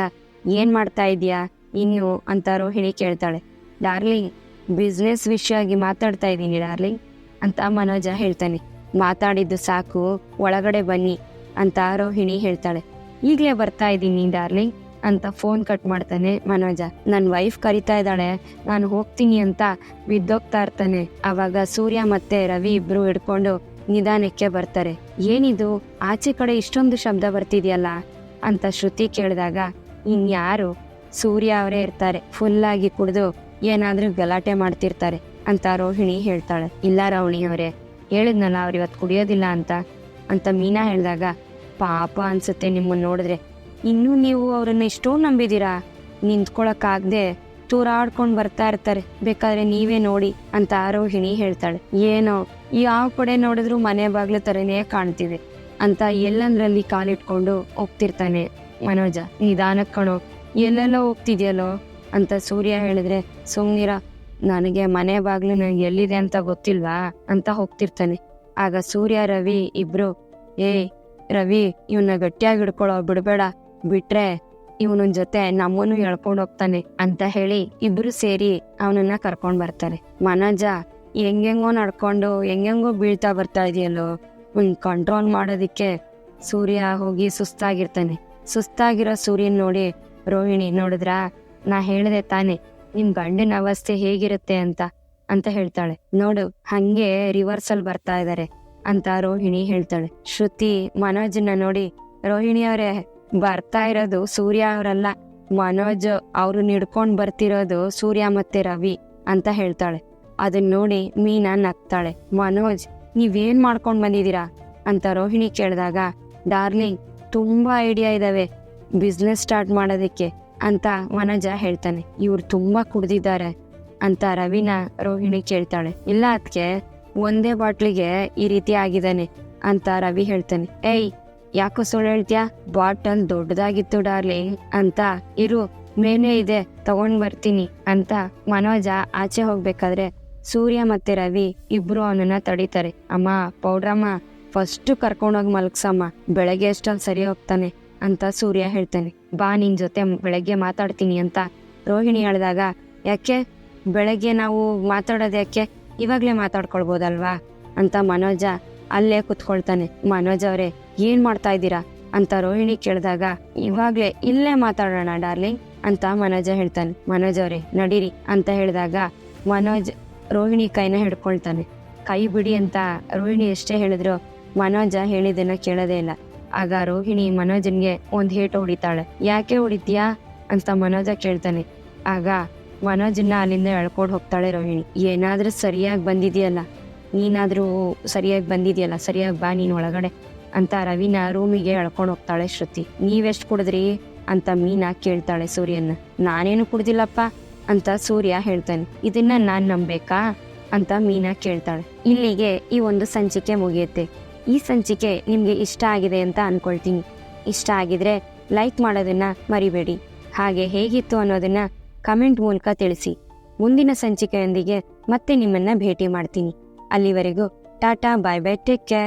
ಏನ್ ಮಾಡ್ತಾ ಇದೀಯಾ ಇನ್ನು ಅಂತ ರೋಹಿಣಿ ಕೇಳ್ತಾಳೆ. ಡಾರ್ಲಿಂಗ್ ಬಿಸ್ನೆಸ್ ವಿಷಯವಾಗಿ ಮಾತಾಡ್ತಾ ಇದ್ದೀನಿ ಡಾರ್ಲಿಂಗ್ ಅಂತ ಮನೋಜ ಹೇಳ್ತಾನೆ. ಮಾತಾಡಿದ್ದು ಸಾಕು, ಒಳಗಡೆ ಬನ್ನಿ ಅಂತ ರೋಹಿಣಿ ಹೇಳ್ತಾಳೆ. ಈಗಲೇ ಬರ್ತಾ ಇದ್ದೀನಿ ಡಾರ್ಲಿಂಗ್ ಅಂತ ಫೋನ್ ಕಟ್ ಮಾಡ್ತಾನೆ ಮನೋಜ. ನನ್ನ ವೈಫ್ ಕರಿತಾ ಇದ್ದಾಳೆ, ನಾನು ಹೋಗ್ತೀನಿ ಅಂತ ಬಿದ್ದೋಗ್ತಾ ಇರ್ತಾನೆ. ಅವಾಗ ಸೂರ್ಯ ಮತ್ತೆ ರವಿ ಇಬ್ರು ಹಿಡ್ಕೊಂಡು ನಿಧಾನಕ್ಕೆ ಬರ್ತಾರೆ. ಏನಿದು ಆಚೆ ಕಡೆ ಇಷ್ಟೊಂದು ಶಬ್ದ ಬರ್ತಿದ್ಯಲ್ಲ ಅಂತ ಶ್ರುತಿ ಕೇಳಿದಾಗ, ಇನ್ಯಾರು ಸೂರ್ಯ ಅವರೇ ಇರ್ತಾರೆ, ಫುಲ್ ಆಗಿ ಕುಡಿದು ಏನಾದ್ರೂ ಗಲಾಟೆ ಮಾಡ್ತಿರ್ತಾರೆ ಅಂತ ರೋಹಿಣಿ ಹೇಳ್ತಾಳೆ. ಇಲ್ಲ ರೋಹಿಣಿ ಅವರೇ, ಹೇಳಿದ್ನಲ್ಲ ಅವ್ರು ಇವತ್ತು ಕುಡಿಯೋದಿಲ್ಲ ಅಂತ ಮೀನಾ ಹೇಳಿದಾಗ, ಪಾಪ ಅನ್ಸುತ್ತೆ ನಿಮ್ಮನ್ನ ನೋಡಿದ್ರೆ, ಇನ್ನೂ ನೀವು ಅವ್ರನ್ನ ಎಷ್ಟೋ ನಂಬಿದೀರಾ, ನಿಂತ್ಕೊಳಕ್ಕಾಗದೆ ತೂರಾಡ್ಕೊಂಡು ಬರ್ತಾ ಇರ್ತಾರೆ, ಬೇಕಾದ್ರೆ ನೀವೇ ನೋಡಿ ಅಂತ ರೋಹಿಣಿ ಹೇಳ್ತಾಳೆ. ಏನೋ ಯಾವ ಕಡೆ ನೋಡಿದ್ರು ಮನೆ ಬಾಗ್ಲು ತರನೇ ಕಾಣ್ತಿದೆ ಅಂತ ಎಲ್ಲಂದ್ರಲ್ಲಿ ಕಾಲಿಟ್ಕೊಂಡು ಹೋಗ್ತಿರ್ತಾನೆ ಮನೋಜ. ನಿಧಾನಕ್ಕೆ ಕಣೋ, ಎಲ್ಲೆಲ್ಲೋ ಹೋಗ್ತಿದ್ಯಲ್ಲೋ ಅಂತ ಸೂರ್ಯ ಹೇಳಿದ್ರೆ, ಸುಮ್ನಿರ, ನನಗೆ ಮನೆ ಬಾಗ್ಲು ನನಗೆ ಎಲ್ಲಿದೆ ಅಂತ ಗೊತ್ತಿಲ್ವಾ ಅಂತ ಹೋಗ್ತಿರ್ತಾನೆ. ಆಗ ಸೂರ್ಯ ರವಿ ಇಬ್ರು, ರವಿ ಇವನ್ನ ಗಟ್ಟಿಯಾಗಿ ಹಿಡ್ಕೊಳ್ಳೋ, ಬಿಡ್ಬೇಡ, ಬಿಟ್ರೆ ಇವನ ಜೊತೆ ನಮ್ಮನ್ನು ಎಳ್ಕೊಂಡು ಹೋಗ್ತಾನೆ ಅಂತ ಹೇಳಿ ಇಬ್ರು ಸೇರಿ ಅವನನ್ನ ಕರ್ಕೊಂಡ್ ಬರ್ತಾರೆ. ಮನೋಜ ಹೆಂಗೆಂಗೋ ನಡ್ಕೊಂಡು ಹೆಂಗೆಂಗೋ ಬೀಳ್ತಾ ಬರ್ತಾ ಇದೆಯಲ್ಲೋ, ಕಂಟ್ರೋಲ್ ಮಾಡೋದಿಕ್ಕೆ ಸೂರ್ಯ ಹೋಗಿ ಸುಸ್ತಾಗಿರ್ತಾನೆ. ಸುಸ್ತಾಗಿರೋ ಸೂರ್ಯನ್ ನೋಡಿ ರೋಹಿಣಿ, ನೋಡಿದ್ರಾ, ನಾ ಹೇಳಿದೆ ತಾನೆ ನಿಮ್ ಗಂಡನ ಅವಸ್ಥೆ ಹೇಗಿರುತ್ತೆ ಅಂತ ಹೇಳ್ತಾಳೆ. ನೋಡು, ಹಂಗೆ ರಿವರ್ಸಲ್ ಬರ್ತಾ ಇದಾರೆ ಅಂತ ರೋಹಿಣಿ ಹೇಳ್ತಾಳೆ. ಶ್ರುತಿ ಮನೋಜನ್ನ ನೋಡಿ, ರೋಹಿಣಿ ಅವರೇ, ಬರ್ತಾ ಇರೋದು ಸೂರ್ಯ ಅವರಲ್ಲ, ಮನೋಜ್ ಅವ್ರು ನಿಡ್ಕೊಂಡ್ ಬರ್ತಿರೋದು ಸೂರ್ಯ ಮತ್ತೆ ರವಿ ಅಂತ ಹೇಳ್ತಾಳೆ. ಅದನ್ನ ನೋಡಿ ಮೀನಾ ನಗ್ತಾಳೆ. ಮನೋಜ್, ನೀವೇನ್ ಮಾಡ್ಕೊಂಡ್ ಬಂದಿದ್ದೀರಾ ಅಂತ ರೋಹಿಣಿ ಕೇಳಿದಾಗ, ಡಾರ್ಲಿಂಗ್ ತುಂಬಾ ಐಡಿಯಾ ಇದಾವೆ, ಬಿಸ್ನೆಸ್ ಸ್ಟಾರ್ಟ್ ಮಾಡೋದಕ್ಕೆ ಅಂತ ಮನೋಜ ಹೇಳ್ತಾನೆ. ಇವ್ರು ತುಂಬಾ ಕುಡ್ದಿದ್ದಾರೆ ಅಂತ ರವಿನ ರೋಹಿಣಿ ಕೇಳ್ತಾಳೆ. ಇಲ್ಲ ಅದಕ್ಕೆ ಒಂದೇ ಬಾಟ್ಲಿಗೆ ಈ ರೀತಿ ಆಗಿದ್ದಾನೆ ಅಂತ ರವಿ ಹೇಳ್ತಾನೆ. ಏಯ್ ಯಾಕೋ ಸುಳ್ಳು ಹೇಳ್ತೀಯಾ, ಬಾಟಲ್ ದೊಡ್ಡದಾಗಿತ್ತು ಡಾರ್ಲಿಂಗ್ ಅಂತ. ಇರು ಮೇನೇ ಇದೆ ತಗೊಂಡ್ ಬರ್ತೀನಿ ಅಂತ ಮನೋಜ ಆಚೆ ಹೋಗ್ಬೇಕಾದ್ರೆ ಸೂರ್ಯ ಮತ್ತೆ ರವಿ ಇಬ್ರು ಅವನನ್ನ ತಡೀತಾರೆ. ಅಮ್ಮ ಪೌಡ್ರಮ್ಮ ಫಸ್ಟ್ ಕರ್ಕೊಂಡೋಗಿ ಮಲ್ಗ್ಸಮ್ಮ, ಬೆಳಗ್ಗೆ ಅಷ್ಟಲ್ಲಿ ಸರಿ ಹೋಗ್ತಾನೆ ಅಂತ ಸೂರ್ಯ ಹೇಳ್ತಾನೆ. ಬಾ ನಿನ್ ಜೊತೆ ಬೆಳಗ್ಗೆ ಮಾತಾಡ್ತೀನಿ ಅಂತ ರೋಹಿಣಿ ಹೇಳಿದಾಗ, ಯಾಕೆ ಬೆಳಗ್ಗೆ ನಾವು ಮಾತಾಡೋದು ಯಾಕೆ, ಇವಾಗ್ಲೇ ಮಾತಾಡ್ಕೊಳ್ಬೋದಲ್ವಾ ಅಂತ ಮನೋಜ ಅಲ್ಲೇ ಕುತ್ಕೊಳ್ತಾನೆ. ಮನೋಜ್ ಅವರೇ ಏನ್ ಮಾಡ್ತಾ ಇದ್ದೀರಾ ಅಂತ ರೋಹಿಣಿ ಕೇಳಿದಾಗ, ಇವಾಗ್ಲೇ ಇಲ್ಲೇ ಮಾತಾಡೋಣ ಡಾರ್ಲಿಂಗ್ ಅಂತ ಮನೋಜ ಹೇಳ್ತಾನೆ. ಮನೋಜ್ ಅವರೇ ನಡೀರಿ ಅಂತ ಹೇಳಿದಾಗ ಮನೋಜ್ ರೋಹಿಣಿ ಕೈನ ಹಿಡ್ಕೊಳ್ತಾನೆ. ಕೈ ಬಿಡಿ ಅಂತ ರೋಹಿಣಿ ಎಷ್ಟೇ ಹೇಳಿದ್ರು ಮನೋಜ ಹೇಳಿದನ್ನ ಕೇಳೋದೇ ಇಲ್ಲ. ಆಗ ರೋಹಿಣಿ ಮನೋಜನ್ಗೆ ಒಂದ್ ಹೇಟು ಹೊಡಿತಾಳೆ. ಯಾಕೆ ಹೊಡಿತೀಯಾ ಅಂತ ಮನೋಜ ಕೇಳ್ತಾನೆ. ಆಗ ಮನೋಜನ್ನ ಅಲ್ಲಿಂದ ಎಳ್ಕೊಂಡು ಹೋಗ್ತಾಳೆ ರೋಹಿಣಿ. ಏನಾದ್ರೂ ಸರಿಯಾಗಿ ಬಂದಿದೆಯಲ್ಲ, ನೀನಾದ್ರೂ ಸರಿಯಾಗಿ ಬಂದಿದೆಯಲ್ಲ, ಸರಿಯಾಗಿ ಬಾ ನೀನ್ ಒಳಗಡೆ ಅಂತ ರವಿನ ರೂಮಿಗೆ ಎಳ್ಕೊಂಡು ಹೋಗ್ತಾಳೆ ಶ್ರುತಿ. ನೀವೆಷ್ಟು ಕುಡಿದ್ರಿ ಅಂತ ಮೀನಾ ಕೇಳ್ತಾಳೆ ಸೂರ್ಯನ. ನಾನೇನು ಕುಡ್ದಿಲ್ಲಪ್ಪ ಅಂತ ಸೂರ್ಯ ಹೇಳ್ತಾನೆ. ಇದನ್ನ ನಾನ್ ನಂಬೇಕಾ ಅಂತ ಮೀನಾ ಕೇಳ್ತಾಳೆ. ಇಲ್ಲಿಗೆ ಈ ಒಂದು ಸಂಚಿಕೆ ಮುಗಿಯುತ್ತೆ. ಈ ಸಂಚಿಕೆ ನಿಮ್ಗೆ ಇಷ್ಟ ಆಗಿದೆ ಅಂತ ಅನ್ಕೊಳ್ತೀನಿ. ಇಷ್ಟ ಆಗಿದ್ರೆ ಲೈಕ್ ಮಾಡೋದನ್ನ ಮರಿಬೇಡಿ. ಹಾಗೆ ಹೇಗಿತ್ತು ಅನ್ನೋದನ್ನ ಕಮೆಂಟ್ ಮೂಲಕ ತಿಳಿಸಿ. ಮುಂದಿನ ಸಂಚಿಕೆಯೊಂದಿಗೆ ಮತ್ತೆ ನಿಮ್ಮನ್ನ ಭೇಟಿ ಮಾಡ್ತೀನಿ. ಅಲ್ಲಿವರೆಗೂ ಟಾಟಾ, ಬಾಯ್ ಬಾಯ್, ಟೇಕ್ ಕೇರ್.